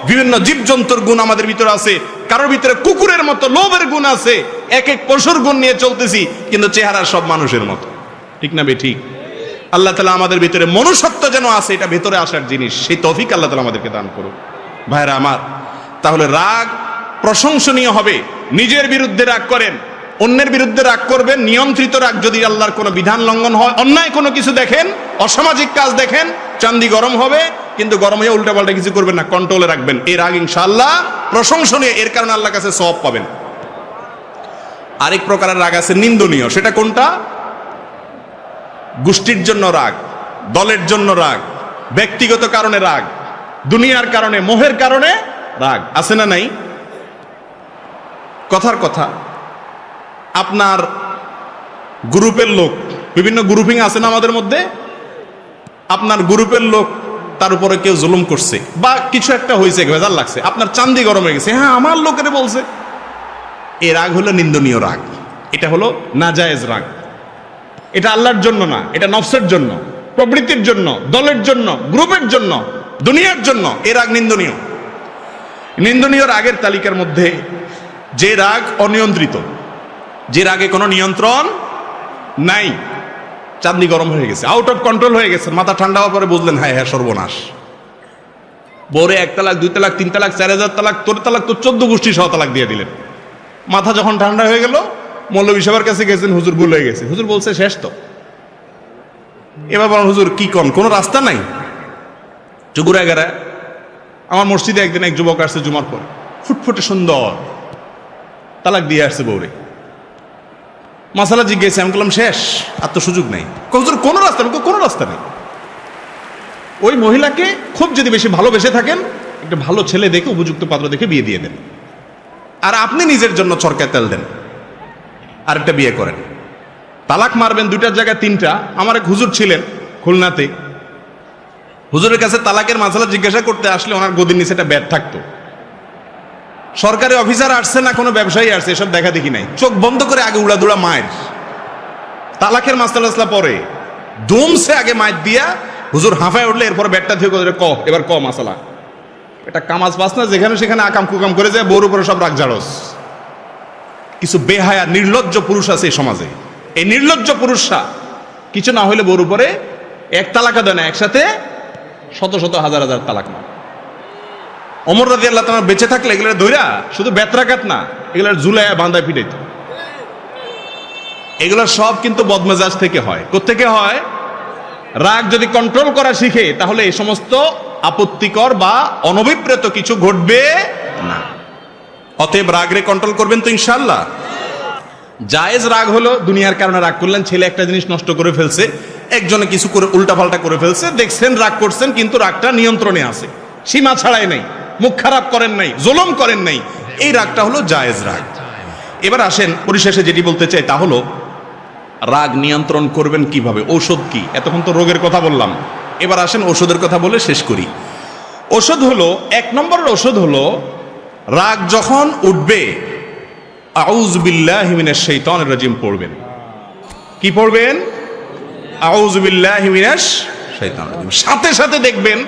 বিভিন্ন জীবজন্তুর গুণ আমাদের ভিতরে আছে, কারোর ভিতরে কুকুরের মতো লোভের গুণ আছে, এক এক পশুর গুণ নিয়ে চলতেছি, কিন্তু চেহারা সব মানুষের মতো, ঠিক না বে ঠিক? আল্লাহ তাআলা আমাদের ভিতরে মনুষ্যত্ব যেন আছে, এটা ভেতরে আসার জিনিস, সেই তৌফিক আল্লাহ তাআলা আমাদেরকে দান করুন। ভাইরা আমার, তাহলে রাগ প্রশংসনীয় হবে। নিজের বিরুদ্ধে রাগ করেন, অন্যের বিরুদ্ধে রাগ করবেন, নিয়ন্ত্রিত রাগ। যদি আল্লাহর কোনো বিধান লঙ্ঘন হয়, অন্যায় কোনো কিছু দেখেন, অসামাজিক কাজ দেখেন, চান্দি গরম হবে, কিন্তু গরম হয়ে উল্টাপাল্টা কিছু করবেন না, কন্ট্রোলে রাখবেন। এই রাগ ইনশাআল্লাহ প্রশংসনীয়, এর কারণে আল্লাহর কাছে সওয়াব পাবেন। আরেক প্রকারের রাগ আছে নিন্দনীয়। সেটা কোনটা? গোষ্ঠীর জন্য রাগ, দলের জন্য রাগ, ব্যক্তিগত কারণে রাগ, দুনিয়ার কারণে, মোহের কারণে রাগ, আছে না নাই? কথার কথা, আপনার গ্রুপের লোক, বিভিন্ন গ্রুপিং আছে না আমাদের মধ্যে, আপনার গ্রুপের লোক তার উপরে কেউ জুলুম করছে বা কিছু একটা হয়েছে, ভেজাল লাগছে, আপনার চান্দি গরম হয়ে গেছে, হ্যাঁ আমার লোকের বলছে, এ রাগ হলো নিন্দনীয় রাগ, এটা হলো নাজায়েজ রাগ। এটা আল্লাহর জন্য না, এটা নফসের জন্য, প্রবৃত্তির জন্য, দলের জন্য, গ্রুপের জন্য, দুনিয়ার জন্য, এ রাগ নিন্দনীয়। নিন্দনীয় রাগের তালিকার মধ্যে যে রাগ অনিয়ন্ত্রিত, যে রাগে কোনো নিয়ন্ত্রণ নাই, চাঁদনি গরম হয়ে গেছে, আউট অফ কন্ট্রোল হয়ে গেছে, মাথা ঠান্ডা হওয়ার পরে বুঝলেন হ্যাঁ হ্যাঁ সর্বনাশ, বউরে 1 তালাক 2 তালাক 3 তালাক 4000 তালাক, তোর তালাক তো 14 গোষ্ঠী সহ তালাক দিয়ে দিলেন। মাথা যখন ঠান্ডা হয়ে গেল, মৌলভী সাহেবের কাছে গেছেন, হুজুর ভুল হয়ে গেছে। হুজুর বলছে শেষ তো। এবার বলেন হুজুর কি কন, কোনো রাস্তা নাই? চুগুড়াগাড়া আমার মসজিদে একদিন এক যুবক আসছে জুমার পর, ফুটফুটে সুন্দর, তালাক দিয়ে আসছে বউরে। মাসালা জিজ্ঞেস, আমি বললাম শেষ, আর তো সুযোগ নেই। হুজুর কোনো রাস্তা নেই? কোনো রাস্তা নেই। ওই মহিলাকে খুব যদি বেশি ভালোবেসে থাকেন, একটা ভালো ছেলে দেখে, উপযুক্ত পাত্র দেখে বিয়ে দিয়ে দেন, আর আপনি নিজের জন্য চরকায় তেল দেন, আরেকটা বিয়ে করেন। তালাক মারবেন 2টার জায়গায় 3টা। আমার এক হুজুর ছিলেন খুলনাতে, হুজুরের কাছে তালাকের মাসালা জিজ্ঞাসা করতে আসলে ওনার গদির নিচে একটা ব্যাট থাকতো। সরকারি অফিসার আসছে না কোনো ব্যবসায়ী আসছে, এসব দেখা দেখি নাই, চোখ বন্ধ করে আগে উড়াদুড়া মায়ের তালাকের মাসালা পরে দমসে আগে মায়ের দিয়া হুজুর হাঁফায় উঠলে এরপর ব্যাটটা থেকে ক, এবার ক মাসালা। এটা কামাজ পাস না, যেখানে সেখানে আকাম কুকাম করে যায়, বউর উপরে সব রাগ জাড়স। কিছু বেহায়া নির্লজ্জ পুরুষ আছে এই সমাজে, এই নির্লজ্জ পুরুষরা কিছু না হইলে বউর উপরে 1 তালাকা দেয় না, একসাথে শত শত হাজার হাজার তালাক না। ওমর রাদিয়াল্লাহু তাআলা বেঁচে থাকলে এগুলোর ধইরা শুধু বেত্রাঘাত না, এগুলোর ঝুলাইয়া বাঁধায় পিটাইত। এগুলো সব কিন্তু বদমেজাজ থেকে হয়। কোত্থেকে হয়? রাগ যদি কন্ট্রোল করা শিখে, তাহলে এই সমস্ত আপত্তিকর বা অনভিপ্রেত কিছু ঘটবে না। অতএব রাগরে কন্ট্রোল করবেন তো ইনশাআল্লাহ। জায়েজ রাগ হলো দুনিয়ার কারণে রাগ করলেন, ছেলে একটা জিনিস নষ্ট করে ফেলছে, একজনে কিছু করে উল্টাপাল্টা করে ফেলছে, দেখছেন রাগ করছেন, কিন্তু রাগটা নিয়ন্ত্রণে আছে, সীমা ছাড়াই নাই, মুখ খারাপ করেন নাই, জুলুম করেন নাই, এই রাগটা হলো জায়েজ রাগ। এবার আসেন পরিশেষে যেটি বলতে চাই তা হলো রাগ নিয়ন্ত্রণ করবেন কিভাবে, ঔষধ কি? এতক্ষণ তো রোগের কথা বললাম, এবার আসেন ওষুধের কথা বলে শেষ করি। ওষুধ হলো, 1 নম্বরের ওষুধ হলো, রাগ যখন উঠবে আউযু বিল্লাহি মিনাশ শাইতানির রাজিম পড়বেন। কি পড়বেন? আউযু বিল্লাহি মিনাশ শাইতানির রাজিম। সাথে সাথে দেখবেন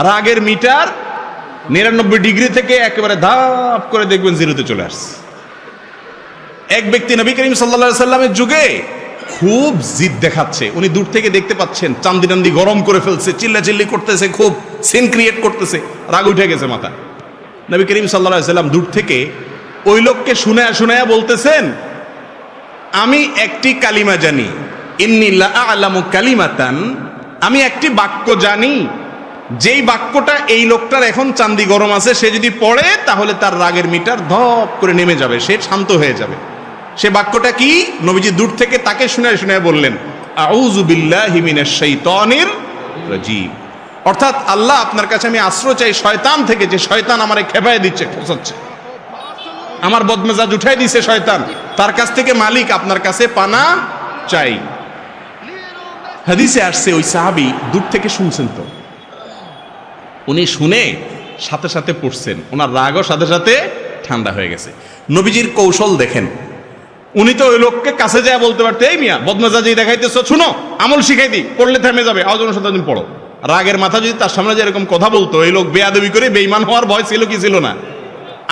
রাগের মিটার 99 ডিগ্রি থেকে একেবারে ধাপ করে দেখবেন জিরোতে চলে আসছে। এক ব্যক্তি নবী করিম সাল্লাল্লাহু আলাইহি সাল্লামের যুগে খুব জিদ দেখাচ্ছে, উনি দূর থেকে দেখতে পাচ্ছেন চান্দি টান্দি গরম করে ফেলছে, চিল্লাচিল্লি করতেছে, খুব সিন ক্রিয়েট করতেছে, রাগ উঠে গেছে মাথা। নবী করিম সাল্লাল্লাহু আলাইহি সাল্লাম দূর থেকে ওই লোককে শুনায়া শুনায়া বলতেছেন, আমি একটি কালিমা জানি, ইন্নী লা আ'লামু কালিমাতান, আমি একটি বাক্য জানি, যেই বাক্যটা এই লোকটার এখন চান্দি গরম আছে, সে যদি পড়ে তাহলে তার রাগের মিটার ধপ করে নেমে যাবে, সে শান্ত হয়ে যাবে। সে বাক্যটা কি? নবীজি দূর থেকে তাকে শুনায় শুনায় বললেন, আউযু বিল্লাহি মিনাশ শাইতানির রাজীম, অর্থাৎ আল্লাহ আপনার কাছে আমি আশ্রয় চাই শয়তান থেকে, যে শয়তান আমারে খেপায় দিচ্ছে, খোঁচাচ্ছে, আমার বদমেজাজ উঠাই দিছে শয়তান, তার কাছ থেকে মালিক আপনার কাছে পানা চাই। হাদিসে আসছে ওই সাহাবী দূর থেকে শুনছেন, তো উনি শুনে সাথে সাথে পড়ছেন, ওনার রাগও সাথে সাথে ঠান্ডা হয়ে গেছে। নবীজির কৌশল দেখেন, উনি তো ওই লোককে কাছে যায় বলতে পারতে, এই মিয়া বদমেজাজি দেখাইতেছো, শুনো আমল শিখাই দিই, পড়লে থেমে যাবে, আওয়াজ অনুসারে দিন পড়ো। রাগের মাথা যদি তার সামনে যে এরকম কথা বলতো, এই লোক বেয়াদবি করে বেঈমান হওয়ার ভয় ছিল কি ছিল না?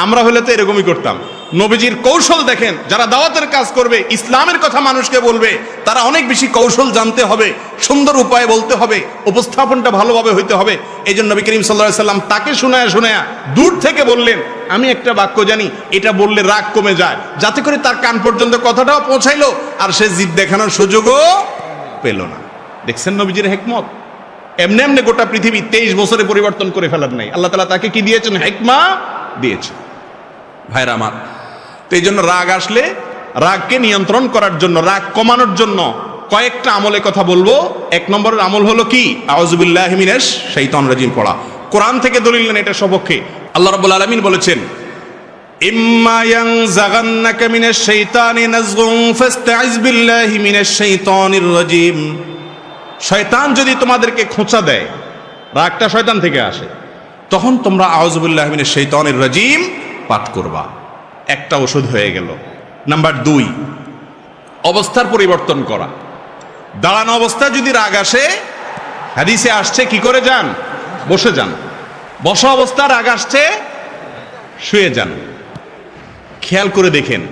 আমরা হলে তো এরকমই করতাম। নবীজির কৌশল দেখেন, যারা দাওয়াতের কাজ করবে, ইসলামের কথা মানুষকে বলবে, তারা অনেক বেশি কৌশল জানতে হবে, সুন্দর উপায়ে বলতে হবে, উপস্থাপনটা ভালোভাবে হইতে হবে। এই জন্য নবী করিম সাল্লাল্লাহু আলাইহি সাল্লাম তাকে শুনায়া শুনায়া দূর থেকে বললেন, আমি একটা বাক্য জানি, এটা বললে রাগ কমে যায়, যাতে করে তার কান পর্যন্ত কথাটাও পৌঁছাইলো আর সে জিদ দেখানোর সুযোগও পেল না। দেখছেন নবীজির হিকমত? এমনি এমনি গোটা পৃথিবী 23 বছরে পরিবর্তন করে ফেলার নাই, আল্লাহ তাআলা তাকে কি দিয়েছেন? হিকমা দিয়েছে। ভাইরা আমার, তো এই জন্য রাগ আসলে রাগকে নিয়ন্ত্রণ করার জন্য, রাগ কমানোর জন্য কয়েকটা আমলের কথা বলবো। এক নম্বরের আমল হলো কি? আউযু বিল্লাহি মিনাশ শাইতানির রাজিম পড়া। কোরআন থেকে দলিল নেন এটার সপক্ষে। আল্লাহ রাব্বুল আলামিন বলেছেন, ইম্মা ইয়ানজাগান্নাকা মিনাশ শাইতানি নাযগুন ফাস্তাইজ বিল্লাহি মিনাশ শাইতানির রাজিম। শয়তান যদি তোমাদেরকে খোঁচা দেয়, রাগটা শয়তান থেকে আসে, তখন তোমরা আউযু বিল্লাহি মিনাশ শাইতানির রাজিম পাঠ করবা। একটা ওষুধ হয়ে গেল। নাম্বার 2, অবস্থার পরিবর্তন করা। দাঁড়ানো অবস্থায় যদি রাগ আসে, হাদিসে আসছে কি করে যান? বসে যান। বসা অবস্থা রাগ আসছে, শুয়ে যান। খেয়াল করে দেখেন,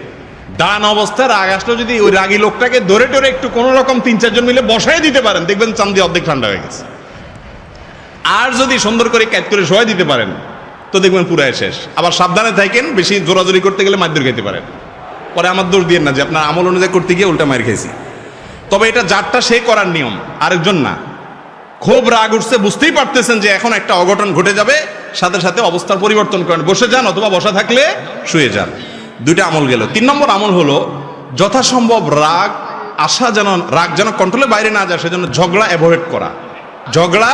দাঁড়ানো অবস্থায় রাগ আসলে যদি ওই রাগী লোকটাকে ধরে টরে একটু কোনো রকম 3-4 জন মিলে বসাই দিতে পারেন, দেখবেন চান্দি অর্ধেক ঠান্ডা হয়ে গেছে। আর যদি সুন্দর করে ক্যাচ করে শোয়াই দিতে পারেন, তো দেখবেন পুরাই শেষ। আবার সাবধানে থাকেন, বেশি জোরাজোরি করতে গেলে মারধর খাইতে পারেন। পরে আমার দোষ দিয়ে না যে আপনার আমল অনুযায়ী করতে গিয়ে উল্টা মার খেয়েছি। তবে এটা যারটা সে করার নিয়ম, আরেকজন না। খুব রাগ উঠছে, বুঝতেই পারতেছেন যে এখন একটা অঘটন ঘটে যাবে, সাথে সাথে অবস্থার পরিবর্তন করেন, বসে যান অথবা বসা থাকলে শুয়ে যান। 2টা আমল গেল। 3 নম্বর আমল হলো যথাসম্ভব রাগ যেন কন্ট্রোলের বাইরে না যায়, সেজন্য ঝগড়া অ্যাভয়েড করা। ঝগড়া,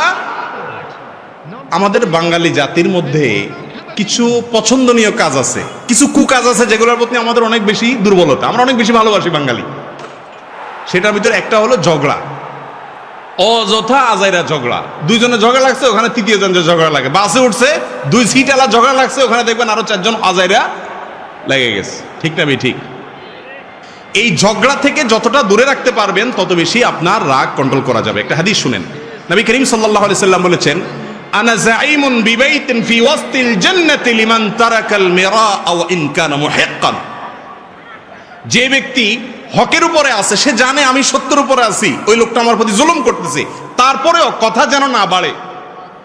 আমাদের বাঙালি জাতির মধ্যে কিছু পছন্দনীয় কাজ আছে, কিছু কুকাজ আছে যেগুলোর প্রতি আমাদের অনেক বেশি দুর্বলতা, আমরা অনেক বেশি ভালোবাসি বাঙালি। সেটার ভিতরে একটা হলো ঝগড়া, অযথা আজাইরা ঝগড়া। 2 জনের ঝগড়া লাগছে, ওখানে 3য় জন ঝগড়া লাগে। বাসে উঠছে, 2 সিট আলা ঝগড়া লাগছে, ওখানে দেখবেন আরো 4 জন আজাইরা লেগে গেছে। ঠিক না ভাই? ঠিক। এই ঝগড়া থেকে যতটা দূরে রাখতে পারবেন, তত বেশি আপনার রাগ কন্ট্রোল করা যাবে। একটা হাদিস শুনেন, নবী করিম সাল্লাল্লাহু আলাইহি সাল্লাম বলেছেন, আনা যাঈমুন বিবাইতিন ফি ওয়াসতিল জান্নাতি লিমান তারাকাল মিরা ওয়া ইন কানা মুহিক্কান। যে ব্যক্তি হকের উপরে আছে, সে জানে আমি সত্যের উপরে আছি, ওই লোকটা আমার প্রতি জুলুম করতেছে, তারপরেও কথা যেন না বাড়ে,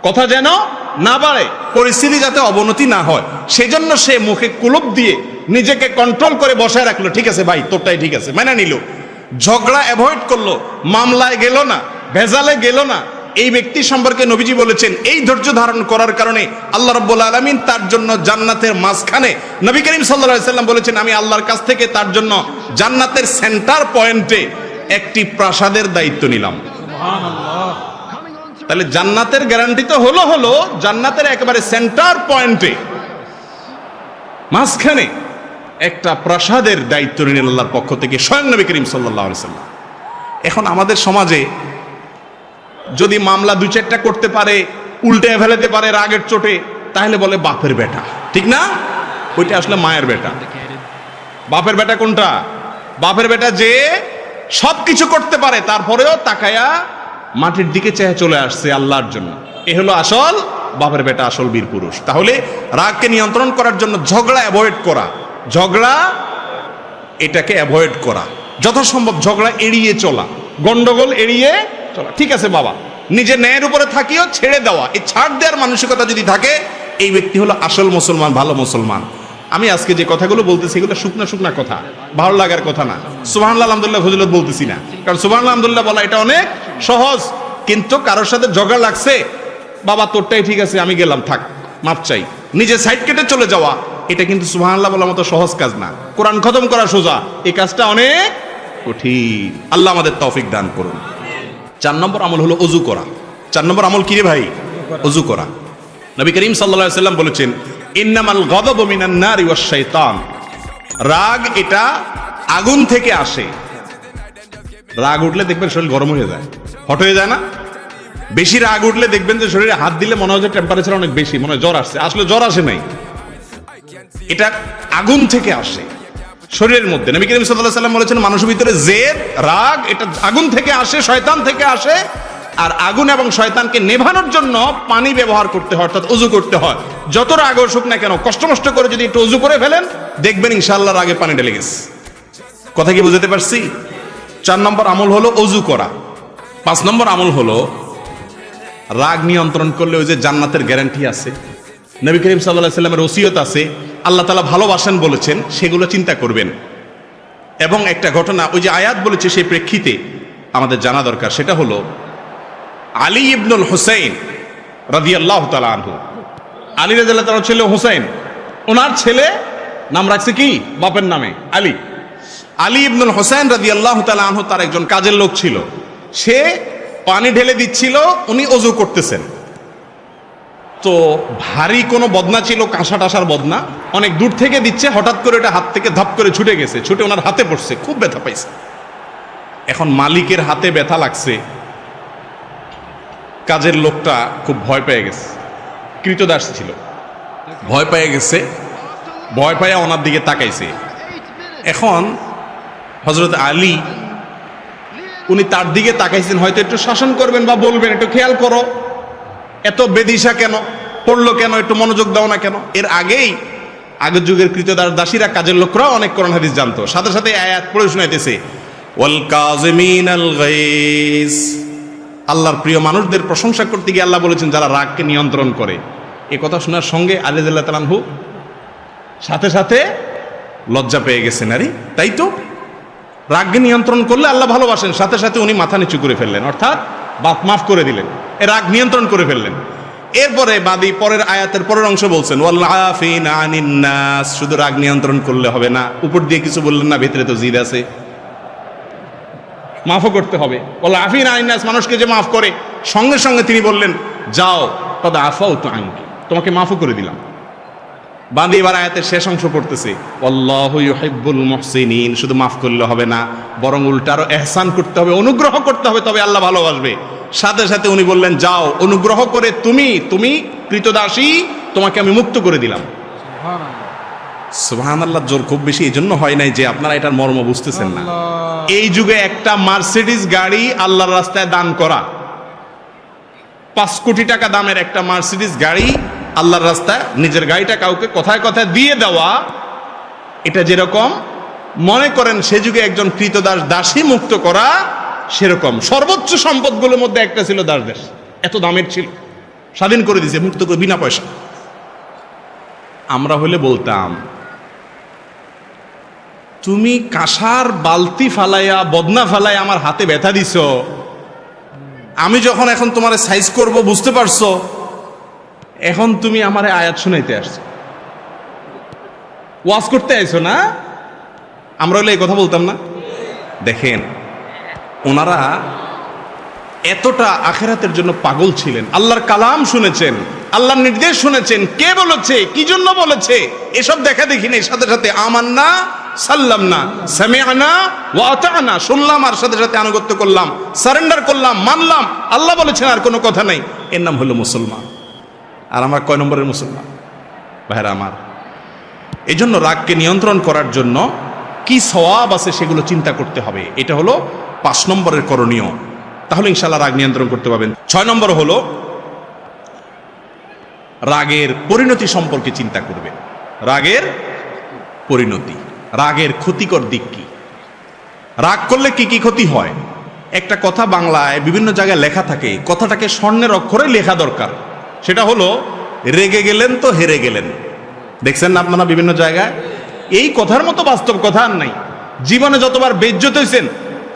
কথা যেন না বাড়ে, পরিস্থিতি যাতে অবনতি না হয়, সেজন্য সে মুখে কুলুপ দিয়ে নিজেকে কন্ট্রোল করে বসায় রাখলো। ঠিক আছে ভাই, তোরটাই ঠিক আছে, মেনে নিল। ঝগড়া অ্যাভয়েড করলো, মামলায় গেল না, ভেজালে গেল না। এই ব্যক্তি সম্পর্কে নবীজি বলেছেন, এই ধৈর্য ধারণ করার কারণে আল্লাহ রাব্বুল আলামিন তার জন্য জান্নাতের মাঝখানে, নবী করিম সাল্লাল্লাহু আলাইহি সাল্লাম বলেছেন, আমি আল্লাহর কাছ থেকে তার জন্য জান্নাতের সেন্টার পয়েন্টে একটি প্রাসাদের দায়িত্ব নিলাম। সুবহানাল্লাহ। তাহলে জান্নাতের গ্যারান্টি তো হলো জান্নাতের একেবারে সেন্টার পয়েন্টে মাঝখানে একটা প্রাসাদের দায়িত্ব নিলেন আল্লাহর পক্ষ থেকে স্বয়ং নবী করিম সাল্লাল্লাহু আলাইহি সাল্লাম। এখন আমাদের সমাজে যদি মামলা 2-4টা করতে পারে, উল্টে ফেলাতে পারে রাগের চোটে, তাহলে বলে বাপের বেটা। ঠিক না? ওইটা আসলে মায়ের বেটা। বাপের বেটা কোনটা? বাপের বেটা যে সবকিছু করতে পারে, তারপরেও তাকায়া মাটির দিকে চেয়ে চলে আসছে আল্লাহর জন্য। এ হলো আসল বাপের বেটা আসল বীর পুরুষ। তাহলে রাগকে নিয়ন্ত্রণ করার জন্য ঝগড়া অ্যাভয়েড করা, ঝগড়া এটাকে অ্যাভয়েড করা, যথাসম্ভব ঝগড়া এড়িয়ে চলা, গন্ডগোল এড়িয়ে চলা। ঠিক আছে বাবা, নিজের ন্যায়ের উপরে থাকিও ছেড়ে দেওয়া, এই ছাড় দেওয়ার মানসিকতা যদি থাকে, এই ব্যক্তি হলো আসল মুসলমান, ভালো মুসলমান। আমি আজকে যে কথাগুলো বলতেছি এগুলো শুকনা শুকনা কথা, ভালো লাগার কথা না। সুবহানাল্লাহ আলহামদুলিল্লাহ ফজিলত বলতেছি না, কারণ সুবহানাল্লাহ আলহামদুলিল্লাহ বলা এটা অনেক সহজ। কিন্তু কারোর সাথে ঝগড়া লাগছে, বাবা তোরটাই ঠিক আছে আমি গেলাম, থাক মাপ চাই, নিজে সাইড কেটে চলে যাওয়া, এটা কিন্তু সুবহানাল্লাহ বলার মতো সহজ কাজ না। কোরআন খতম করা সোজা, এই কাজটা অনেক কঠিন। আল্লাহ আমাদের তৌফিক দান করুন। 4 নম্বর আমল হলো ওযু করা। 4 নম্বর আমল কি রে ভাই? ওযু করা। নবী করিম সাল্লাল্লাহু আলাইহি ওয়াসাল্লাম বলেছেন, ইন্নামাল গাযাবু মিনান নারি ওয়াশ শাইতান। রাগ এটা আগুন থেকে আসে। রাগ উঠলে দেখবেন শরীর গরম হয়ে যায়, হট হয়ে যায় না? বেশি রাগ উঠলে দেখবেন যে শরীরে হাত দিলে মনে হয় যে টেম্পারেচার অনেক বেশি, মনে হয় জ্বর আসছে। আসলে জ্বর আসে নাই, এটা আগুন থেকে আসে শরীরের মধ্যে। নবী করিম সাল্লাল্লাহু আলাইহি ওয়াসাল্লাম বলেছেন, মানুষের ভিতরে জেদ, রাগ এটা আগুন থেকে আসে, শয়তান থেকে আসে। আর আগুন এবং শয়তানকে নেভানোর জন্য পানি ব্যবহার করতে হয়, অর্থাৎ ওযু করতে হয়। যত রাগ আসুক না কেন, কষ্ট মষ্ট করে যদি একটু ওযু করে ফেলেন, দেখবেন ইনশাআল্লাহ রাগে পানি ঢেলে গেছে। কথা কি বুঝতে পারছি? 4 নম্বর আমল হলো ওযু করা। 5 নম্বর আমল হলো রাগ নিয়ন্ত্রণ করলে ওই যে জান্নাতের গ্যারান্টি আছে, নবী করিম সাল্লাল্লাহু আলাইহি ওয়াসাল্লামের ওসিয়ত আছে, আল্লাহ তাআলা ভালোবাসেন বলেছেন, সেগুলো চিন্তা করবেন। এবং একটা ঘটনা ওই যে আয়াত বলেছে সেই প্রেক্ষিতে আমাদের জানা দরকার, সেটা হলো আলী ইবনুল হুসাইন রাদিয়াল্লাহু তাআলা আনহু। আলী রাদিয়াল্লাহু তাআলা ছেলে হুসাইন, ওনার ছেলে নাম রাখছে কি বাপের নামে আলী। আলী ইবনুল হুসাইন রাদিয়াল্লাহু তাআলা আনহু তার একজন কাজের লোক ছিল, সে পানি ঢেলে দিচ্ছিল, উনি ওযু করতেছেন। তো ভারী কোনো বদনা ছিল, কাঁসা টাসার বদনা, অনেক দূর থেকে দিচ্ছে, হঠাৎ করে এটা হাত থেকে ধাপ করে ছুটে গেছে, ছুটে ওনার হাতে পড়ছে, খুব ব্যথা পাইছে। এখন মালিকের হাতে ব্যথা লাগছে, কাজের লোকটা খুব ভয় পেয়ে গেছে, কৃতদাস ছিল, ভয় পেয়ে গেছে, ভয় পেয়ে ওনার দিকে তাকাইছে। এখন হযরত আলী উনি তার দিকে তাকাইছেন, হয়তো একটু শাসন করবেন বা বলবেন, একটু খেয়াল করো, এত বেদিশা কেন, পড়লো কেন, একটু মনোযোগ দাও না কেন। এর আগেই আগের যুগের কৃতদাস দাসীরা, কাজের লোকরা অনেক কোরআন হাদিস জানতো, সাথে সাথে আয়াত পড়ে শোনাইতেছে, ওয়াল কাযিমিনাল গায়জ। আল্লাহর প্রিয় মানুষদের প্রশংসা করতে গিয়ে আল্লাহ বলেছেন যারা রাগকে নিয়ন্ত্রণ করে। এই কথা শোনার সঙ্গে আলী রাদিয়াল্লাহু তাআলা আনহু সাথে সাথে লজ্জা পেয়ে গেছেন। আরে তাই তো, রাগকে নিয়ন্ত্রণ করলে আল্লাহ ভালোবাসেন, সাথে সাথে উনি মাথা নিচু করে ফেললেন, অর্থাৎ বাপ মাফ করে দিলেন, রাগ নিয়ন্ত্রণ করে ফেললেন। এরপরে বাদী পরের আয়াতের পরের অংশ বলছেন, ওয়াল আফিনা আনিন নাস। শুধু রাগ নিয়ন্ত্রণ করলে হবে না, উপর দিয়ে কিছু বললেন না, ভিতরে তো জিদ আছে, মাফও করতে হবে। ওয়াল আফিনা আনিন নাস, মানুষকে যে মাফ করে, সঙ্গে সঙ্গে তিনি বললেন, যাও কদ আফাউতু আনকি, তোমাকে মাফও করে দিলাম। বাদী এবার আয়াতের শেষ অংশ পড়তেছে, আল্লাহু ইউহিব্বুল মুহসিনিন। শুধু মাফ করলে হবে না, বরং উল্টা আরো ইহসান করতে হবে, অনুগ্রহ করতে হবে, তবে আল্লাহ ভালোবাসবে। সাথে সাথে উনি বললেন, যাও অনুগ্রহ করে তুমি কৃতদাসী, তোমাকে আমি মুক্ত করে দিলাম। সুবহানাল্লাহ। জোর খুব বেশি এই জন্য হয় নাই যে আপনারা এটার মর্ম বুঝতেছেন না। এই যুগে একটা মার্সিডিজ গাড়ি আল্লাহর রাস্তায় দান করা, 5 কোটি টাকা দামের একটা মার্সিডিজ গাড়ি আল্লাহর রাস্তায়, নিজের গাড়িটা কাউকে কথায় কথায় দিয়ে দেওয়া, এটা যেরকম মনে করেন সে যুগে একজন কৃতদাস দাসী মুক্ত করা, সেরকম সর্বোচ্চ সম্পদগুলোর মধ্যে একটা ছিল দাসদেশ। এত দামের ছিল, স্বাধীন করে দিয়েছে, মুক্ত করে, বিনা পয়সা। আমরা হলে বলতাম, তুমি কাঁসার বালতি ফালাইয়া, বদনা ফালাইয়া আমার হাতে ব্যথা দিছ, আমি যখন এখন তোমার সাইজ করব, বুঝতে পারছো, এখন তুমি আমারে আয়াত শুনাইতে আসছো, ওয়াজ করতে আইছো না? আমরা হলে এই কথা বলতাম না? দেখেন, ওনারা এতটা আখিরাতের জন্য পাগল ছিলেন, আল্লাহর কালাম শুনেছেন, আল্লাহর নির্দেশ শুনেছেন, কে বলেছে, কি জন্য বলেছে, এসব দেখা দেখি নেই। সাথে সাথে আমান্না সাল্লামনা, সামিআনা ওয়া আতানা, শুনলাম আর সাথে সাথে আনুগত্য করলাম, সারেন্ডার করলাম, মানলাম, আল্লাহ বলেছেন, আর কোনো কথা নাই। এর নাম হলো মুসলমান। আর আমরা কয় নম্বরের মুসলমান ভাইরা আমার? এই জন্য রাগকে নিয়ন্ত্রণ করার জন্য কি সওয়াব আছে সেগুলো চিন্তা করতে হবে। এটা হলো 5 নম্বরের করণীয়, তাহলে ইনশাআল্লাহ রাগ নিয়ন্ত্রণ করতে পারবেন। 6 নম্বর হলো রাগের পরিণতি সম্পর্কে চিন্তা করবেন। রাগের পরিণতি, রাগের ক্ষতিকর দিক কি, রাগ করলে কি কি ক্ষতি হয়। একটা কথা বাংলায় বিভিন্ন জায়গায় লেখা থাকে, কথাটাকে স্বর্ণের অক্ষরে লেখা দরকার। সেটা হলো, রেগে গেলেন তো হেরে গেলেন। দেখছেন না আপনারা বিভিন্ন জায়গায়? এই কথার মতো বাস্তব কথা আর নাই। জীবনে যতবার বেজ্জত হয়েছেন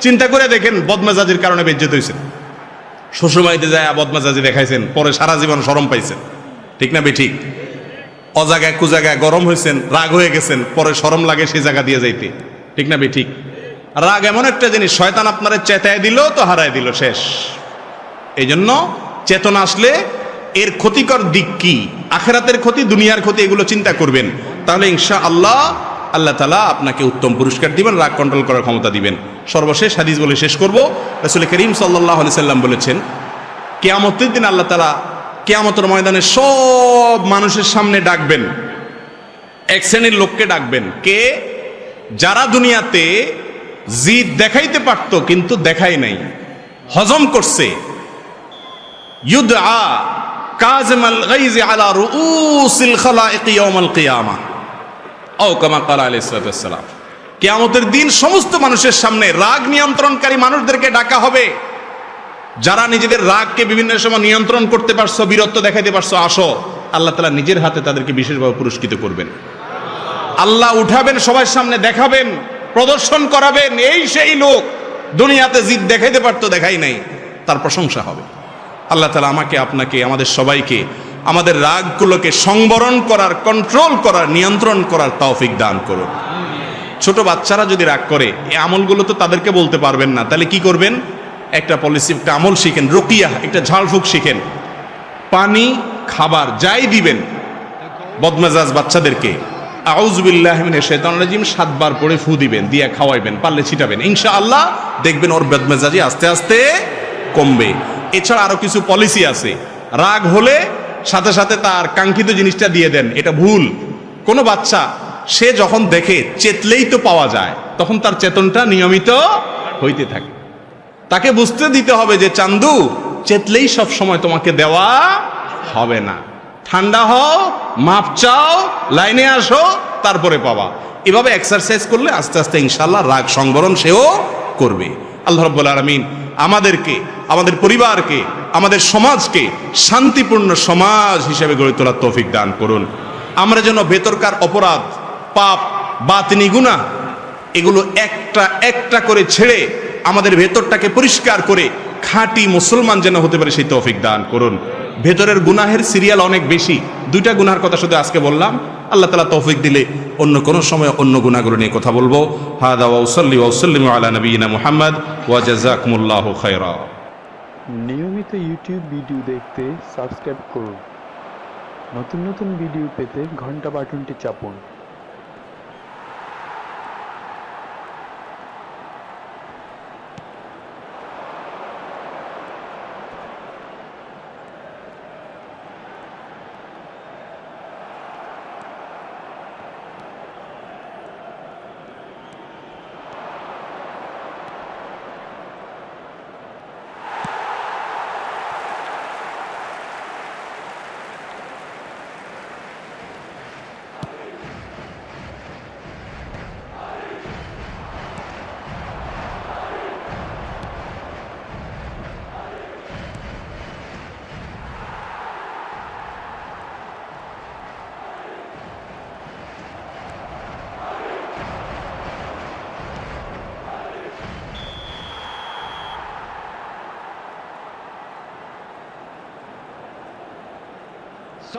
চিন্তা করে দেখেন, বদমেজাজির কারণে বেজ্জত হয়েছেন। শ্বশুরবাড়িতে যায় বদমেজাজি দেখাইছেন, পরে সারা জীবন শরম পাইছেন, ঠিক না বেঠিক? অজাগায় কুজাগায় গরম হয়েছেন, রাগ হয়ে গেছেন, পরে শরম লাগে সেই জায়গা দিয়ে যাইতে, ঠিক না বেঠিক? রাগ এমন একটা জিনিস, শয়তান আপনারে চেতায় দিল তো হারায় দিল, শেষ। এই জন্য চেতনা আসলে এর ক্ষতিকর দিক কি, আখেরাতের ক্ষতি, দুনিয়ার ক্ষতি, এগুলো চিন্তা করবেন। তাহলে ইনশাআল্লাহ আল্লাহ তাআলা আপনাকে উত্তম পুরস্কার দিবেন, রাগ কন্ট্রোল করার ক্ষমতা দিবেন। সর্বশেষ হাদিস বলে শেষ করব। রাসূল করিম সাল্লাল্লাহু আলাইহি সাল্লাম বলেছেন, কিয়ামতের দিন আল্লাহ তাআলা কিয়ামতের ময়দানে সব মানুষের সামনে ডাকবেন, এক শ্রেণীর লোককে ডাকবেন। কে? যারা দুনিয়াতে জিদ দেখাইতে পারতো কিন্তু দেখাই নাই, হজম করছে। ইউদআ কাযিমাল গাইজ আলা রুউসিল খালাইক ইয়াউমাল কিয়ামা আও কামা ক্বালা আলাইহিস সালাতু ওয়াস সালাম। কিয়ামতের দিন সমস্ত মানুষের সামনে রাগ নিয়ন্ত্রণকারী মানুষদেরকে ডাকা হবে। যারা নিজেদের রাগকে বিভিন্ন সময় নিয়ন্ত্রণ করতে পারছো, বীরত্ব দেখাইতে পারছো, আসো। আল্লাহ তাআলা নিজের হাতে তাদেরকে বিশেষভাবে পুরস্কৃত করবেন। আল্লাহ উঠাবেন, সবার সামনে দেখাবেন, প্রদর্শন করাবেন, এই সেই লোক দুনিয়াতে জিদ দেখাইতে পারতো, দেখাই নাই, তার প্রশংসা হবে। আল্লাহ তাআলা আমাকে, আপনাকে, আমাদের সবাইকে আমাদের রাগগুলোকে সংবরণ করার, কন্ট্রোল করার, নিয়ন্ত্রণ করার তৌফিক দান করুন। ছোট বাচ্চারা যদি রাগ করে, এই আমলগুলো তো তাদেরকে বলতে পারবেন না, তাহলে কি করবেন? একটা পলিসি, একটা আমল শিখেন, রুকিয়া, একটা ঝাড়ফুঁক শিখেন। পানি, খাবার যাই দিবেন বদমেজাজ বাচ্চাদেরকে, আউযু বিল্লাহি মিনাশ শাইতানির রাজিম 7 বার পড়ে ফু দিবেন, দিয়ে খাওয়াইবেন, পারলে ছিটাবেন। ইনশাআল্লাহ দেখবেন ওর বদমেজাজি আস্তে আস্তে কমবে। এছাড়া আরো কিছু পলিসি আছে। রাগ হলে সাথে সাথে তার কাঙ্ক্ষিত জিনিসটা দিয়ে দেন, এটা ভুল। কোনো বাচ্চা সে যখন দেখে চেতলেই তো পাওয়া যায়, তখন তার চেতনটা নিয়মিত হইতে থাকে। তাকে বুঝতে দিতে হবে যে চান্দু, চেতলেই সব সময় তোমাকে দেওয়া হবে না। ঠান্ডা হও, মাপ চাও, লাইনে আসো, তারপরে পাবা। এভাবে এক্সারসাইজ করলে আস্তে আস্তে ইনশাআল্লাহ রাগ সংবরণ সেও করবে। আল্লাহ রাব্বুল আলামিন আমাদেরকে, আমাদের পরিবারকে, আমাদের সমাজকে শান্তিপূর্ণ সমাজ হিসেবে গড়ে তোলার তৌফিক দান করুন। আমরা যেন ভেতরকার অপরাধ, পাপ, বাতিনি গুনাহ, এগুলো একটা একটা করে ছেড়ে আমাদের ভেতরটাকে পরিষ্কার করে খাঁটি মুসলমান যেন হতে পারে, সেই তৌফিক দান করুন। ভেতরের গুনাহের সিরিয়াল অনেক বেশি, 2টা গুনার কথা শুধু আজকে বললাম। আল্লাহ তাআলা তৌফিক দিলে অন্য কোনো সময় অন্য গুনাহগুলো নিয়ে কথা বলবো। হাদা ওয়া উসাল্লি ওয়া উসাল্লিমু আলা নবিয়িনা মুহাম্মদ ওয়া জাযাকুমুল্লাহু খায়রা। নিয়মিত ইউটিউব ভিডিও দেখতে সাবস্ক্রাইব করুন। নতুন নতুন ভিডিও পেতে ঘন্টা বাটনটি চাপুন।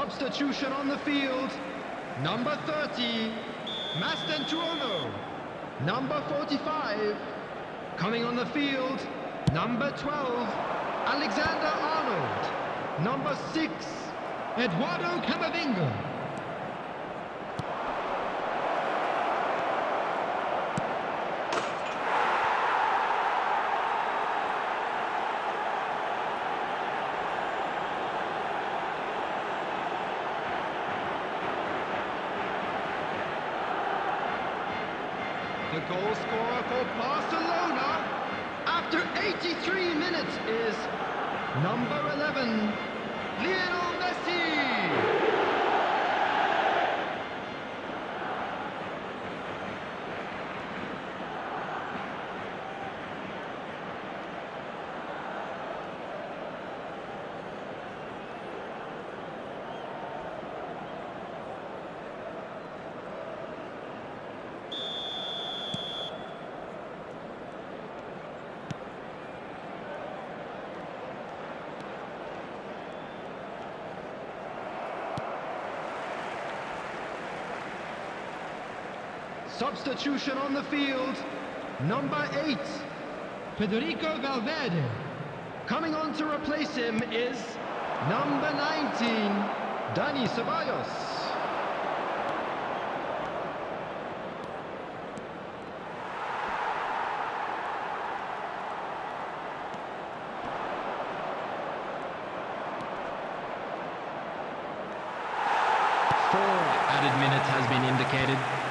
Substitution on the field. Number 30, Mastantuono. Number 45, coming on the field. Number 12, Alexander Arnold. Number 6, Eduardo Camavinga. The goal scorer for Barcelona after 83 minutes is number 11, Lionel Messi. Substitution on the field. Number 8, Federico Valverde. Coming on to replace him is number 19, Dani Ceballos. Four added minutes has been indicated.